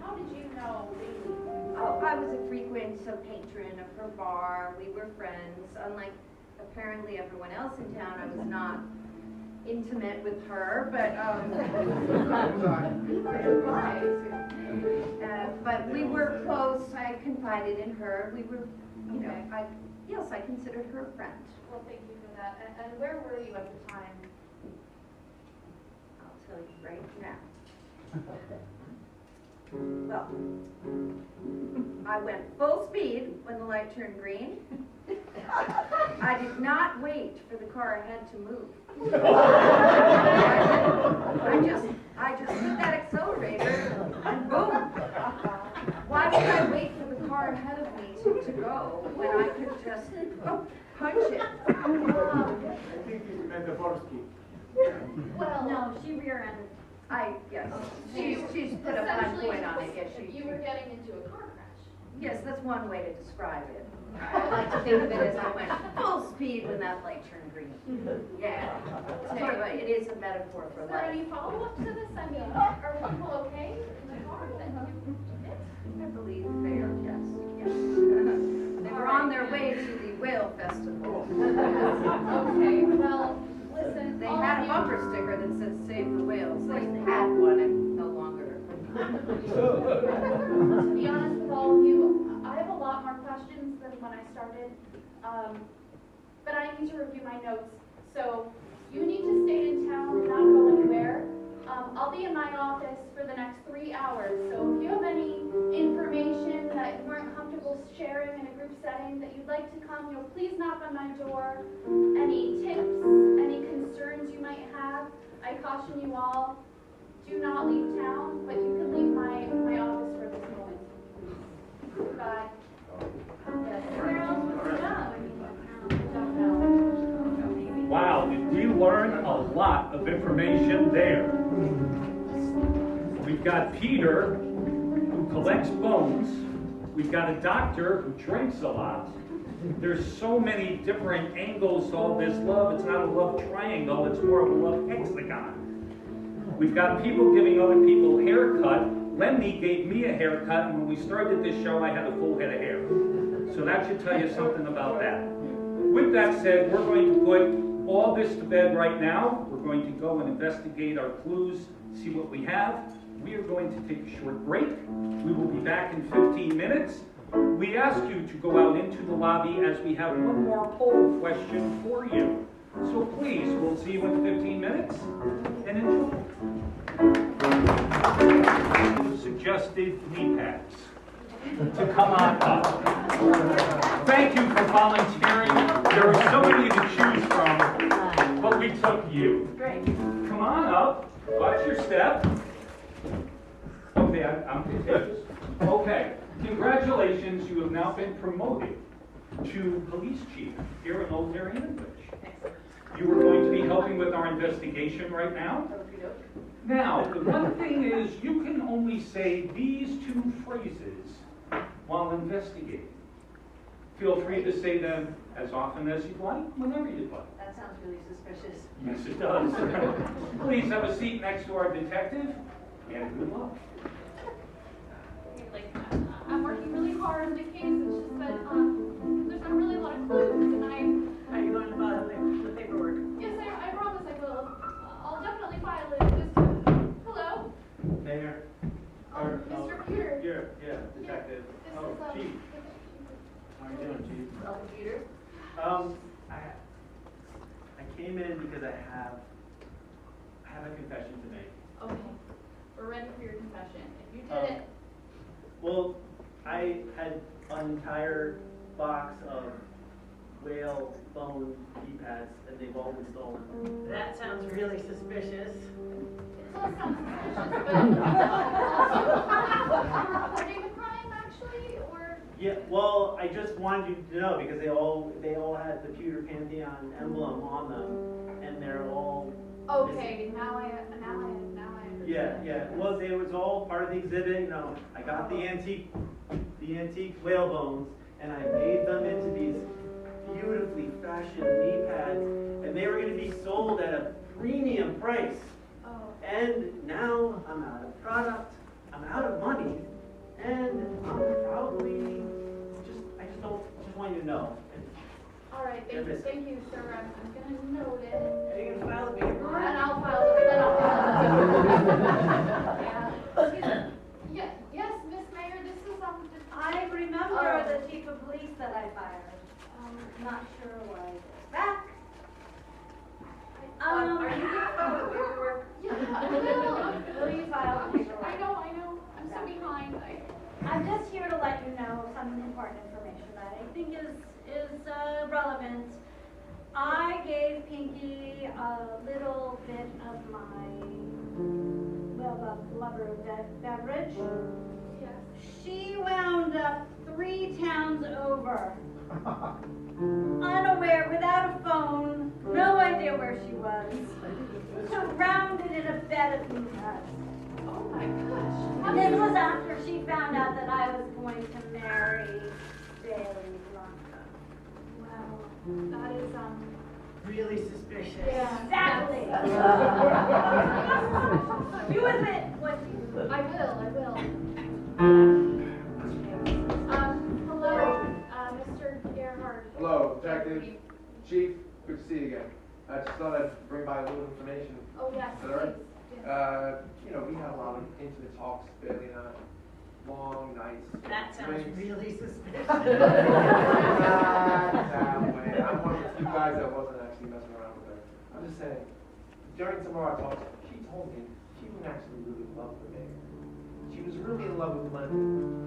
how did you know Bailey? Oh, I was a frequent patron of her bar. We were friends. Unlike apparently everyone else in town, I was not intimate with her, but but we were close. I confided in her. We were, you know, yes, I considered her a friend. Well, thank you for that. And where were you at the time? I'll tell you right now. Well, I went full speed when the light turned green. I did not wait for the car ahead to move. I just hit that accelerator and boom. Why would I wait for the car ahead of me to go when I could just punch it? I think it's metaphorically. Well, No, she rear-ended. Yes, she's put a fine point on it, yes, you were getting into a car crash. Yes, that's one way to describe it. I like to think of it as I went full speed when that light turned green. Yeah. So anyway, it is a metaphor for Is there life. any follow-up to this? I mean, are people okay in the car that you hit? I believe they are, yes. They were on their way to the whale festival. Okay, well, listen. They all had a of you- bumper sticker that said "Save the whales." They had one and no longer. To be honest with all of you, I have a lot more questions than when I started, but I need to review my notes. So you need to stay in town and not go anywhere. I'll be in my office for the next 3 hours. So if you have any information that you weren't comfortable sharing in a group setting that you'd like to come, please knock on my door. Any tips, any concerns you might have, I caution you all. Do not leave town, but you can leave my office for this moment. Goodbye. Yes. Where else would you go? Don't know. Wow, did we learn a lot of information there? We've got Peter, who collects bones. We've got a doctor who drinks a lot. There's so many different angles to all this love. It's not a love triangle, it's more of a love hexagon. We've got people giving other people a haircut. Lemmy gave me a haircut, and when we started this show, I had a full head of hair. So that should tell you something about that. With that said, we're going to put all this to bed right now. We're going to go and investigate our clues, see what we have. We are going to take a short break. We will be back in 15 minutes. We ask you to go out into the lobby as we have one more poll question for you. So please, we'll see you in 15 minutes, and enjoy. Suggested knee pads to come on up. Thank you for volunteering. There were so many to choose from, but we took you. Great. Come on up. Watch your step. Okay, I'm contagious. Okay, congratulations. You have now been promoted to police chief here in Old Darien. You are going to be helping with our investigation right now. Now, the one thing is you can only say these two phrases while investigating. Feel free to say them as often as you'd like, whenever you'd like. That sounds really suspicious. Yes, it does. Please have a seat next to our detective, and good luck. Like, I'm working really hard on the case. It's just that there's not really a lot of clues, and Are you going to file the paperwork? yes, I promise I will. I'll definitely file it. Just, hello, Mayor. Mr. Peter. Yeah, detective. This Oh, is, chief. How are you doing, chief? Peter. I came in because I have a confession to make. Okay, we're ready for your confession. If you did it, Well, I had an entire box of whale bone keypads, and they've all been stolen. That sounds really suspicious. it does sound suspicious, but reporting the crime actually, or Yeah, well, I just wanted you to know because they all had the Pewter Pantheon emblem on them, and they're all okay. Now I understand. Yeah. Well, it was all part of the exhibit. You know, I got the antique whale bones, and I made them into these beautifully fashioned knee pads, and they were going to be sold at a premium price. Oh. And now I'm out of product. I'm just here to let you know some important information that I think is relevant. I gave Pinky a little bit of my well-loved beverage. Yes. She wound up 3 towns over, unaware, without a phone, no idea where she was, surrounded in a bed of nuts. Oh my gosh. This was after she found out that I was going to marry Bailey Blanca. Wow. That is Really suspicious. Exactly. You admit what you. I will. Hello, Mr. Gerhard. Hello, Detective, Chief, good to see you again. I just thought I'd bring by a little information. Oh, yes, Is that all right? please. Yes. You know, we had a lot of intimate talks, Bailey and I. Long nights. That sounds drinks. really suspicious. Not that way. I'm one of the few guys that wasn't actually messing around with her. I'm just saying, during some of our talks, she told me she didn't actually really love the mayor. She was really in love with money.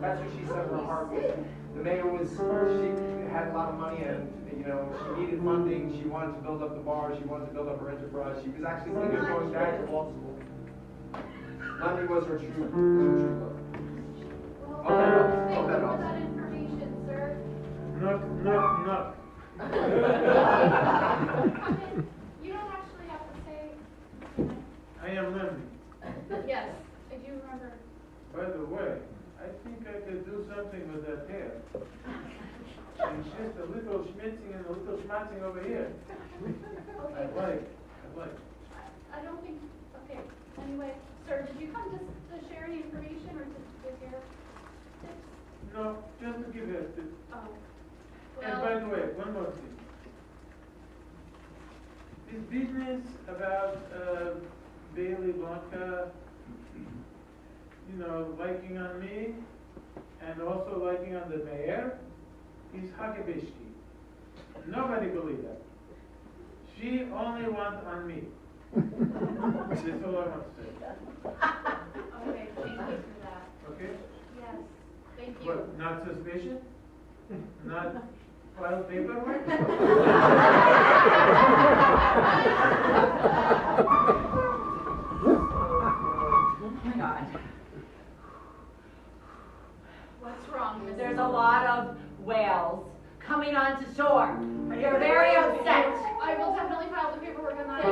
That's what she said in her heart was. The mayor she had a lot of money and, you know, she needed funding. She wanted to build up the bar. She wanted to build up her enterprise. She was actually thinking of going back to law school. Money was her true love. Well, Hope that helps. thank Hope that you for helps. that information, sir. Knock. Come in. You don't actually have to say. I am Lemmy. Yes, I do remember. By the way, I think I could do something with that hair. It's just a little schmitzing and a little schmatzing over here. I like. I don't think, okay, anyway, sir, did you come just to share any information or to give your tips? No, just to give it. Oh, And well, by the way, one more thing. This business about Bailey Blanca, you know, liking on me and also liking on the mayor is Hagebishki. Nobody believed that. She only wants on me. That's all I want to say. okay, thank you for that. Okay? Yes, thank you. What, not suspicion? Not file paperwork? Oh my God. What's wrong, Miss? There's a lot of whales coming onto shore. They're very upset. I will definitely file the paperwork on that.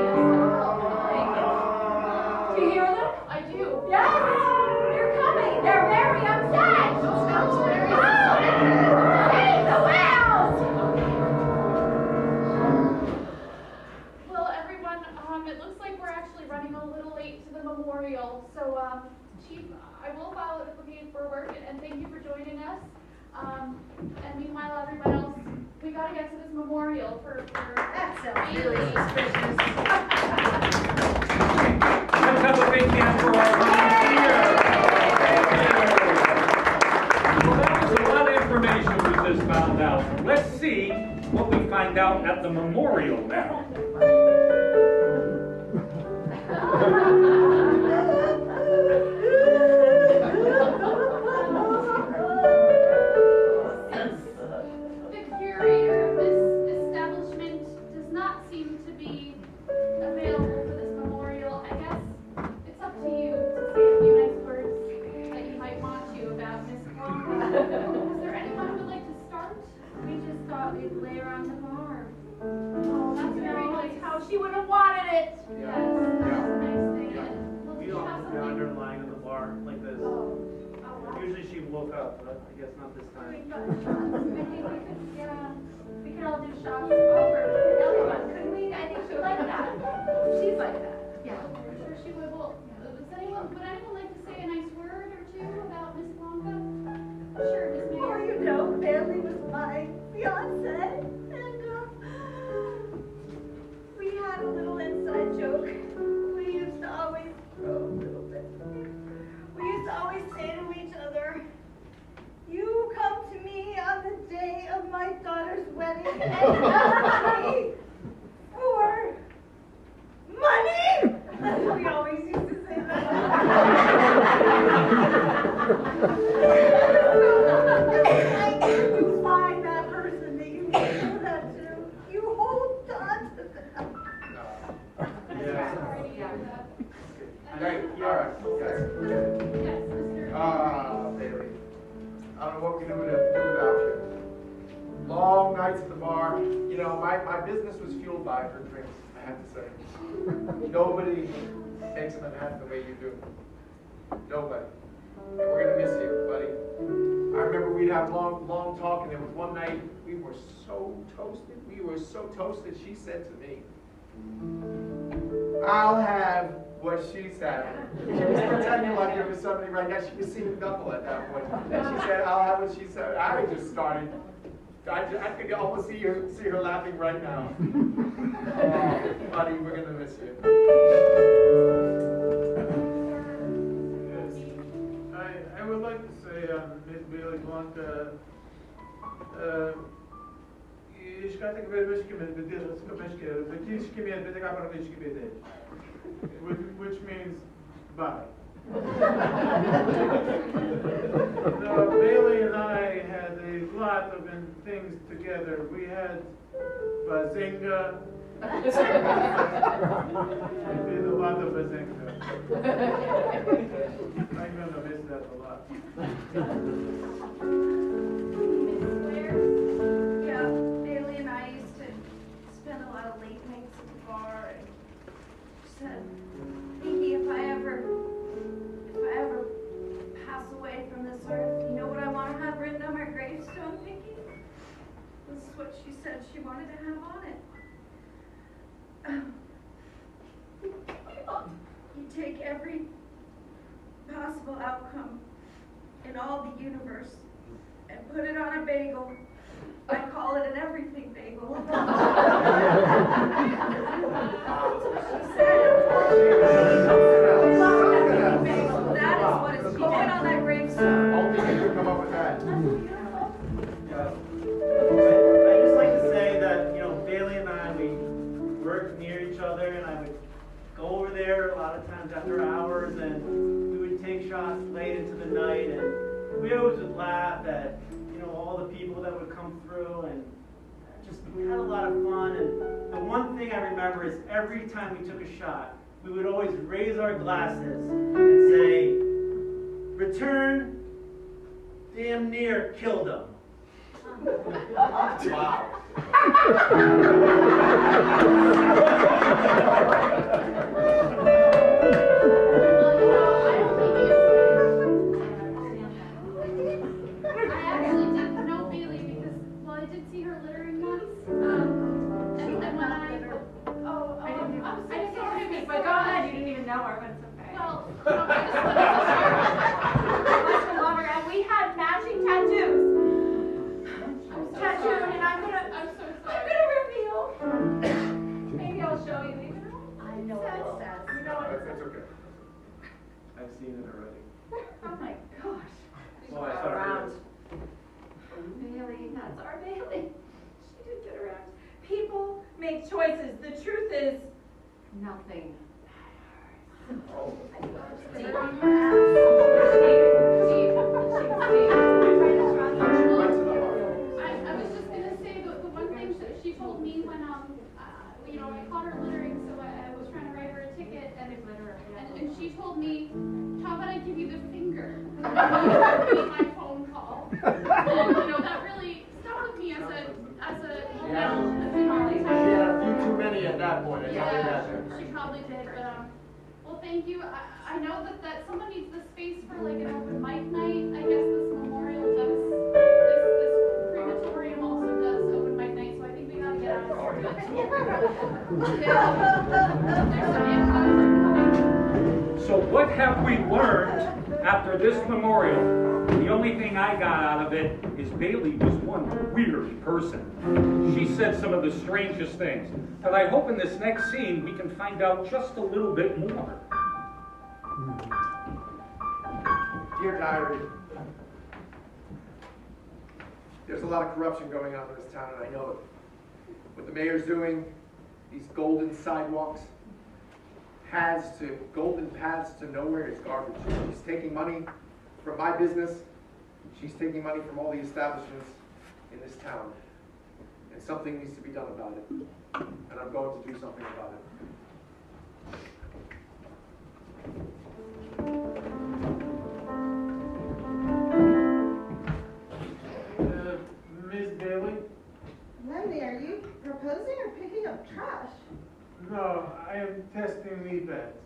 Do you hear them? I do. Yes! They're coming! They're very upset! Sounds very Save the whales! Well, everyone, it looks like we're actually running a little late to the memorial. So, Chief, I will file the paperwork, and thank you for joining us. And meanwhile, everyone else, we gotta get to this memorial for That sounds Bailey. really suspicious. Let's have a big hand for our volunteer. Well, that was a lot of information we just found out. Let's see what we find out at the memorial now. The curator of this establishment does not seem to be available for this memorial. I guess it's up to you to say a few nice words that you might want to about Miss Blanca. Is there anyone who would like to start? We just thought we'd lay her on the farm. Oh, that's very nice. How she would have wanted it. Yes, that's a nice thing. And, well, did We you have often found something? her lying on the bar like this. Oh, wow. Usually she woke up, but I guess not this time. I think we could all do shots over everyone, couldn't we? I think she'd like that. She's like that. Yeah, I'm sure she would. Well, would anyone like to say a nice word or two about Miss Blanca? Sure, Miss Well, Mayor. you know, Bailey was my fiance, and we had a little inside joke. We used to always throw a little bit. We used to always say to each other, "You come to me on the day of my daughter's wedding and ask me for money." That's what we always used to say that. All right, yes. Yes, Mr. Bailey, I don't know what we do without you. Long nights at the bar. You know, my business was fueled by her drinks, I have to say. Nobody takes a Manhattan the way you do. Nobody. And we're gonna miss you, buddy. I remember we'd have long talk, and there was one night we were so toasted. She said to me, "I'll have what she's having." She was pretending like there was somebody right now. She was seeing double at that point. And she said, "I'll have what she's having." I just started. I could almost see her laughing right now. Oh, buddy, we're gonna miss you. Yes. I would like to say, Ms. Bailey Blanca, which means bye. Bailey and I had a lot of things together. We had Bazinga. We did a lot of Bazinga. I'm gonna miss that a lot. Yeah, Bailey and I used to spend a lot of late nights at the bar and said, Pinky, if I ever pass away from this earth, you know what I want to have written on my gravestone, Pinky? This is what she said she wanted to have on it. You take every possible outcome in all the universe and put it on a bagel. I call it an everything bagel. She said, that is what is going on that gravestone. Only you could come up with that. I'd just like to say that, Bailey and I, we worked near each other, and I would go over there a lot of times after hours, and we would take shots late into the night, and we always would laugh at, all the people that would come through, and just we had a lot of fun. And the one thing I remember is every time we took a shot, we would always raise our glasses and say, "Return, damn near killed them." Wow. We had matching tattoos. Tattooed, and I'm gonna reveal. Maybe I'll show you later. I know what it says. You know what it That's okay. I've seen it already. Oh my gosh. Well, I thought Around. Bailey, that's our Bailey. She did get around. People make choices. The truth is, nothing Oh. Steve. Right to the heart. I was just gonna say the one thing that she told me when I caught her littering, so I was trying to write her a ticket, and she told me, "How about I give you the finger?" my phone call. And, that really stuck with me as a She had a few too many at that point. I can imagine. she probably did, but well, thank you. I know that someone needs the space for like an open mic night. I guess this memorial does, this crematorium also does open mic night, so I think we gotta get out of here. So what have we learned after this memorial? The only thing I got out of it is Bailey was one weird person. She said some of the strangest things. But I hope in this next scene we can find out just a little bit more. Dear Diary, there's a lot of corruption going on in this town, and I know it. What the mayor's doing, these golden sidewalks, golden paths to nowhere, is garbage. She's taking money from my business. She's taking money from all the establishments in this town. And something needs to be done about it. And I'm going to do something about it. Miss Bailey? Wendy, are you proposing or picking up trash? No, I am testing knee pads.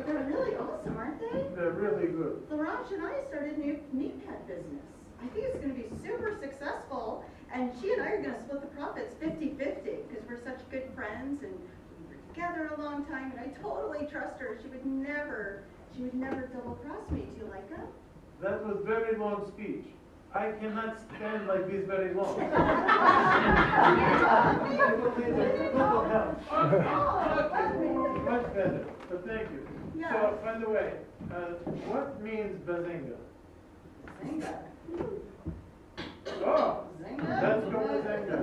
They're really awesome, aren't they? They're really good. Laurence and I started a new knee pad business. I think it's going to be super successful, and she and I are going to split the profits 50-50 because we're such good friends and we were together a long time, and I totally trust her. She would never double cross me. Do you like her? That was very long speech. I cannot stand like this very long. I will need a little help. Much better, but thank you. Yeah. So, by the way, what means bazinga? Zinga. Oh, Zinga. let's go bazinga.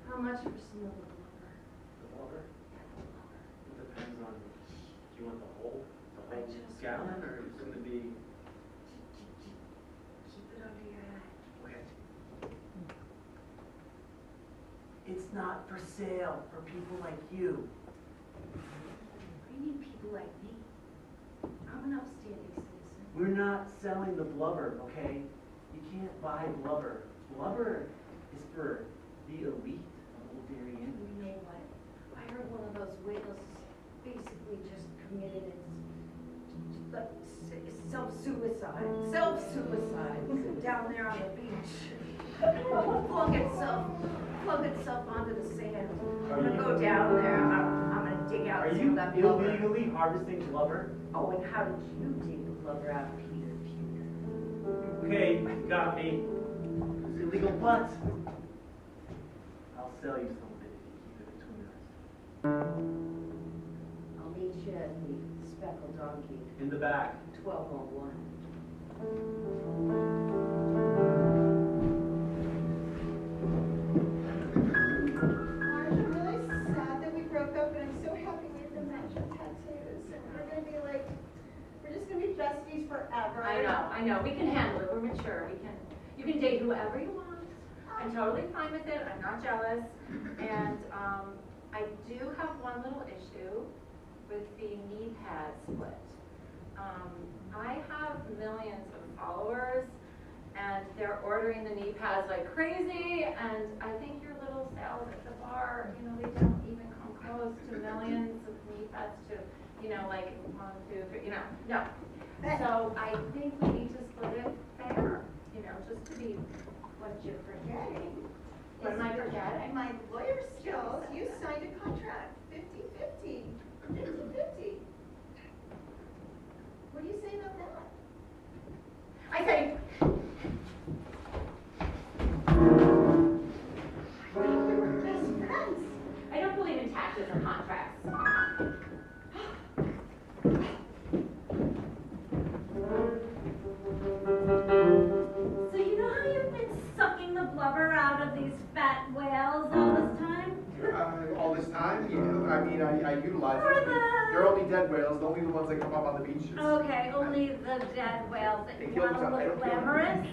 How much for some of the blubber? The blubber? It depends on, do you want the whole gallon, or is it gonna be? Keep it under your hat. Okay. It's not for sale for people like you. We need people like me. I'm an upstanding citizen. We're not selling the blubber, okay? You can't buy blubber. Blubber is for the elite of Old Darien. You know what? I heard one of those whales basically just committed self-suicide down there on the beach. Flung itself onto the sand. I'm gonna go down there. I'm gonna dig out Are some you of that blubber. illegally harvesting blubber? Oh, and how did you dig the blubber out, Peter? Okay, you got me. It's illegal, but I'll sell you some of it if you keep it between us. I'll meet you at the Speckled Donkey, In the back. 1201. I'm really sad that we broke up, but I'm so happy we have the matching tattoos. And we're going to be like, we're just going to be besties forever. I know, we can handle it, we're mature, you can date whoever you want. I'm totally fine with it, I'm not jealous. And, I do have one little issue with the knee pad split. I have millions of followers, and they're ordering the knee pads like crazy, and I think your little sales at the bar, they don't even come close to millions of knee pads to, like 1, 2, 3, no. So I think we need to split it fair, just to be what you're forgetting. What am I forgetting? My lawyer skills, you signed a contract, 50-50. 50-50. What do you say about that? I say, We were best friends. I don't believe in taxes or contracts. So you know how you've been sucking the blubber out of these fat whales all this time? All this time? Yeah, I mean, I utilize For them. the- They're only dead whales, only the ones that come up on the beaches. Okay, only the dead whales that They you kill want to themselves. They look don't kill them. glamorous.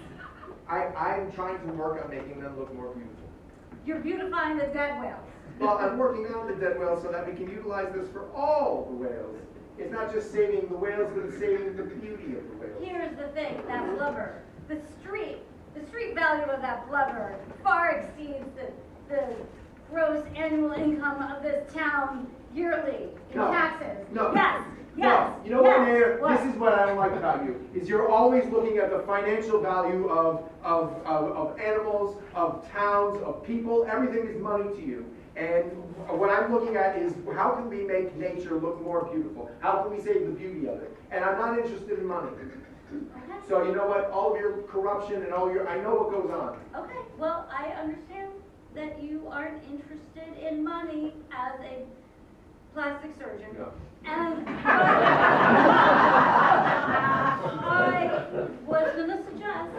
I'm trying to work on making them look more beautiful. You're beautifying the dead whales. Well, I'm working on the dead whales so that we can utilize this for all the whales. It's not just saving the whales, but it's saving the beauty of the whales. Here's the thing, that blubber, the street value of that blubber far exceeds the gross annual income of this town yearly in No. taxes. No. Yes. No, you know what, yes. Mayor? What? This is what I don't like about you, is you're always looking at the financial value of animals, of towns, of people. Everything is money to you. And what I'm looking at is how can we make nature look more beautiful? How can we save the beauty of it? And I'm not interested in money. So you know what? All of your corruption and I know what goes on. Okay, well, I understand that you aren't interested in money as a plastic surgeon. No. And I was going to suggest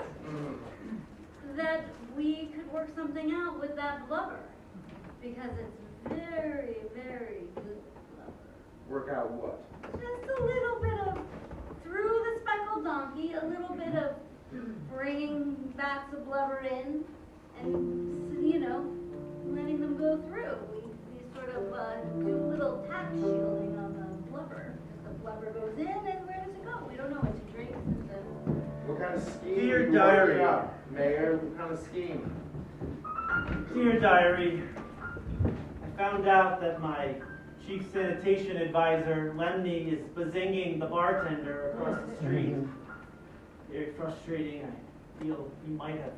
that we could work something out with that blubber. Because it's very, very good blubber. Work out what? Just a little bit of, through the speckled donkey, a little bit of bringing vats of blubber in and, you know, letting them go through. We sort of do a little tax shielding on the blubber. If the blubber goes in, and where does it go? We don't know. Into drinks, into... What kind of scheme? Dear are you diary. working up, Mayor? What kind of scheme? Dear Diary, I found out that my chief sanitation advisor, Lemney, is bazinging the bartender across the street. Very frustrating. I feel he might have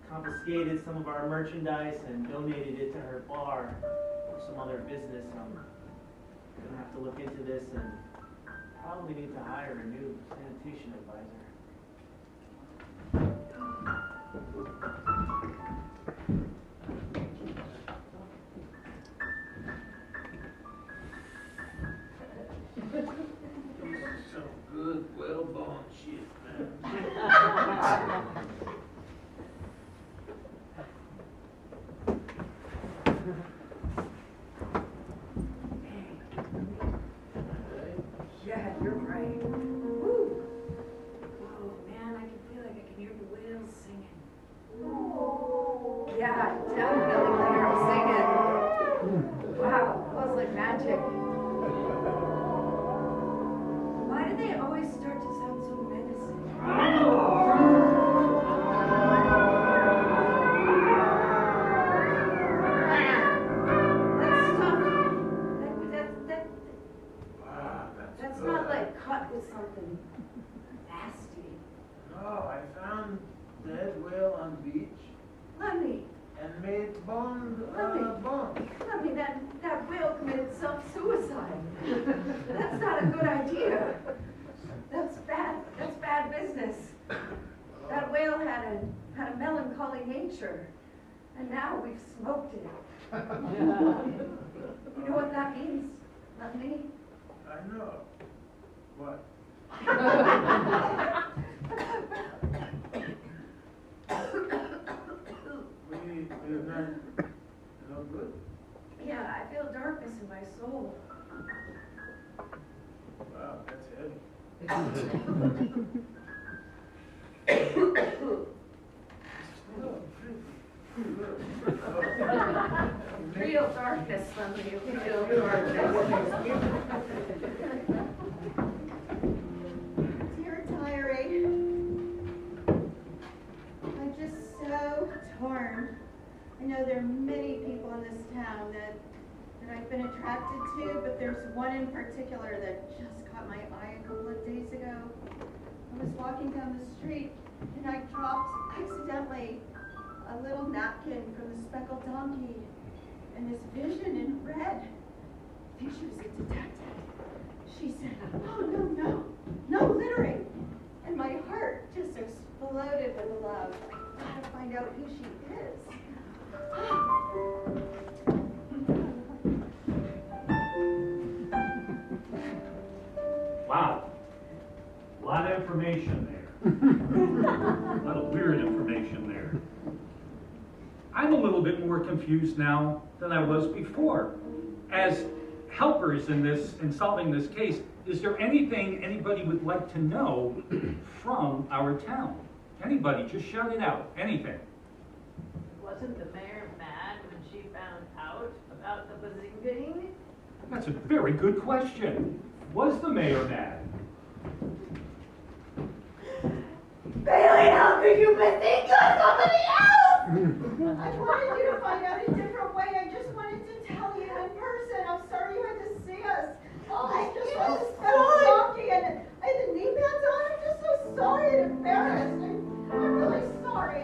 confiscated some of our merchandise and donated it to her bar or some other business. I'm gonna have to look into this and probably need to hire a new sanitation advisor. So good, well-born shit, man. Yeah, you're right. Woo. Oh man, I can feel like I can hear the whales singing. Yeah, definitely can hear them singing. Wow, that was like magic. Why do they always start to sound so menacing? That's tough. Wow, That's good. not like cut with something nasty. No, I found dead whale on beach Lemmy, and made bond. Lemmy, that whale committed self-suicide. That's not a good idea. That's bad business. That whale had a melancholy nature, and now we've smoked it. You know what that means, Lemmy? I know. What? We're not no good. Yeah, I feel darkness in my soul. Wow, that's heavy. Real darkness, Lemmy. Real darkness. Dear diary, I'm just so torn. I know there are many people in this town that I've been attracted to, but there's one in particular that just caught my eye a couple of days ago. I was walking down the street and I dropped accidentally a little napkin from the speckled donkey, and this vision in red, I think she was a detective. She said, "Oh, no littering." And my heart just exploded with love. I gotta find out who she is. Wow. A lot of information there. A lot of weird information there. I'm a little bit more confused now than I was before. As helpers in solving this case, is there anything anybody would like to know from our town? Anybody, just shout it out, anything. Wasn't the mayor mad when she found out about the bazingaing? That's a very good question. Was the mayor mad? Bailey, how could you bazinga somebody else? I wanted you to find out a different way. I just wanted to tell you in person. I'm sorry you had to see us. I just want to spell donkey and I had the knee pads on. I'm just so sorry and embarrassed. I'm really sorry.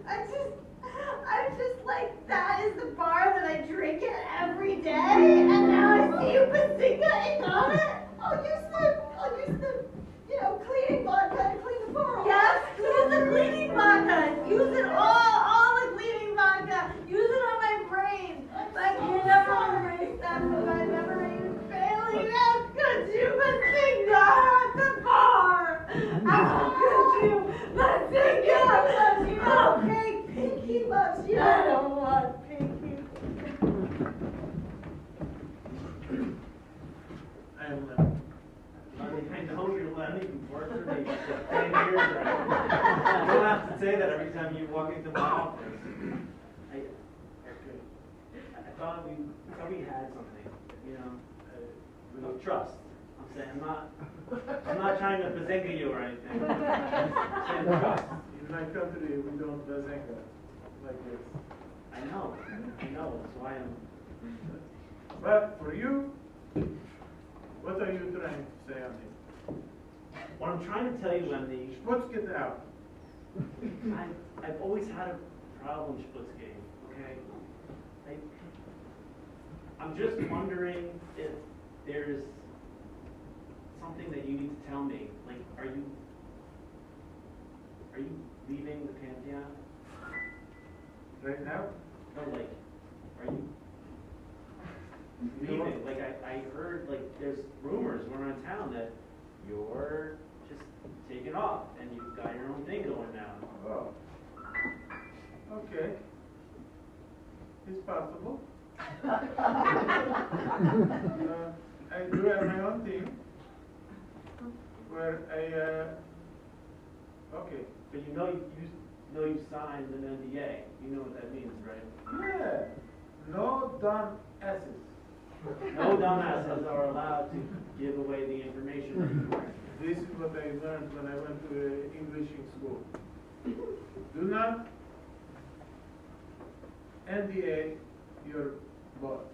I'm just like, that is the bar that I drink at every day, and now I see you bazinga and got it. I'll use the cleaning vodka to clean the bar off. Yes, use the cleaning vodka. Use it all. I'm I know you're Lenny from work for me for 10 years already. You don't have to say that every time you walk into my office. I thought we had something, you know, of trust. I'm saying I'm not trying to bazinga you or anything. I'm saying trust. in my country, we don't bazinga like this. I know, that's why I'm. But for you, what are you trying to say on it? What I'm trying to tell you, Wendy, Let's get out. I've always had a problem, Sputzke, okay? I'm just wondering if there's something that you need to tell me. Like, are you leaving the Pantheon? Right now? No, like, are you leaving? Like, I heard, like, there's rumors going around town that you're just taking off and you've got your own thing going now. Oh. Okay. It's possible. I do have my own team where okay. But you know you signed an NDA. You know what that means, right? Yeah. No dumb asses. No dumbasses are allowed to give away the information anymore. This is what I learned when I went to English school. Do not NDA your boss.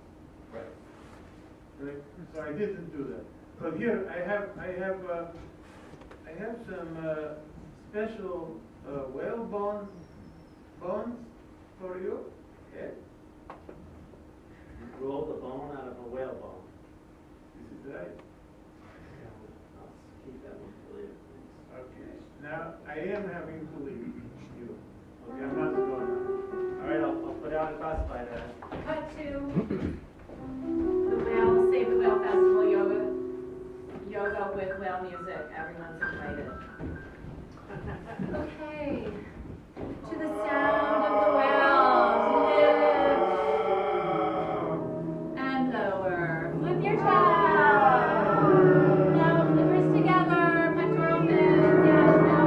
Right? So I didn't do that. But here I have some special whale bones for you. Yeah. You rolled a bone out of a whale bone. This is right. I'll keep that one for later, please. Okay. Now I am having to leave you. Okay, I'm not going now. All right, I'll put out a classified ad. Cut to the Whale, Save the Whale Festival yoga with whale music. Everyone's invited. Okay. To the sound of the whales. And lower. Flip your chest. Now flippers together. Pectoral fins. Yes, now.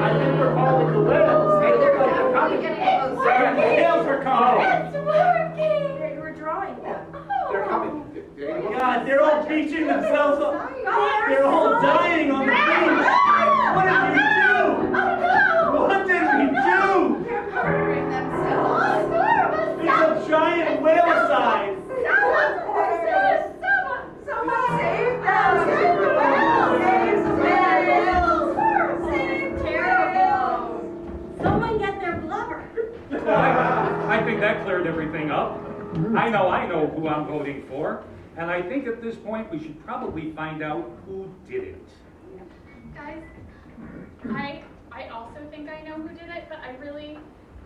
I think we're calling the whales. Hey, they're Probably getting closer. The whales are coming. It's working. You were drawing them. They're coming. God, they're all beaching themselves up. They're all dying on the beach. What did we do? What did we do? They're murdering themselves. It's a giant whale size. Someone save them! Save the whales! Save the whales! Save the whales! Someone get their blubber. I think that cleared everything up. I know who I'm voting for. And I think at this point we should probably find out who did it. Guys, I also think I know who did it, but I really,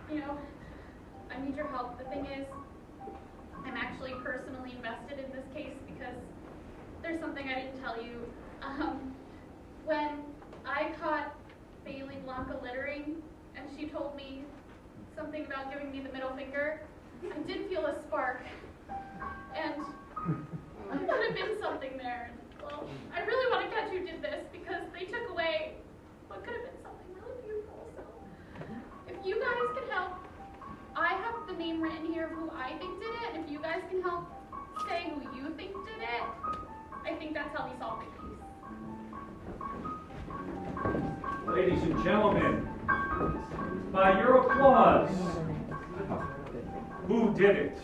I need your help. The thing is, I'm actually personally invested in this case because there's something I didn't tell you. When I caught Bailey Blanca littering, and she told me something about giving me the middle finger, I did feel a spark. And there could have been something there. Well, I really want to catch who did this because they took away what could have been something really beautiful. So if you guys can help, I have the name written here of who I think did it. If you guys can help say who you think did it, I think that's how we solve the case. Ladies and gentlemen, by your applause, who did it?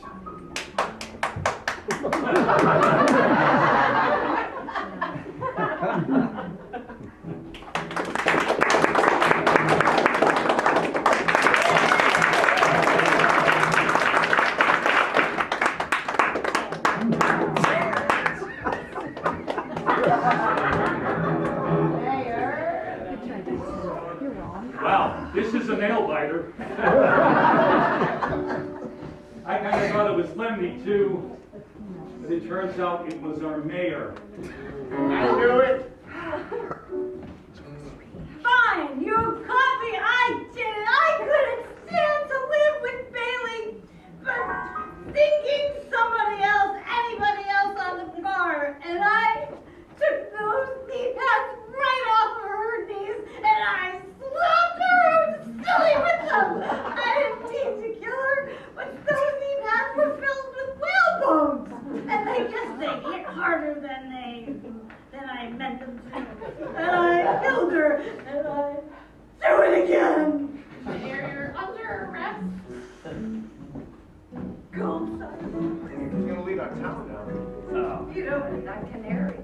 Wow, this is a nail biter. I kind of thought it was Lemmy too, but it turns out it was our mayor. I knew it. Fine. killed her, and I do it again. Mayor, you're under arrest. Go, son. He's gonna leave our town now. Oh. You know, That canary.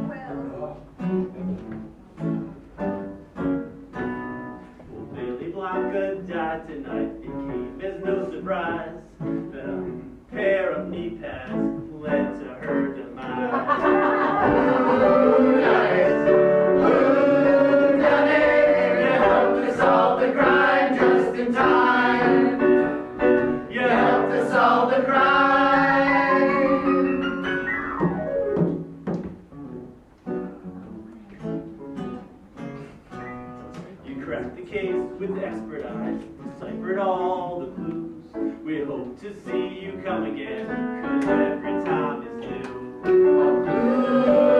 well, Billy Blanca died tonight. It came as no surprise that a pair of knee pads led to her demise. Who done it? You helped to solve the crime just in time. You helped to solve the crime. You cracked the case with expert eyes, deciphered all the clues. We hope to see you come again, 'cause every time is new.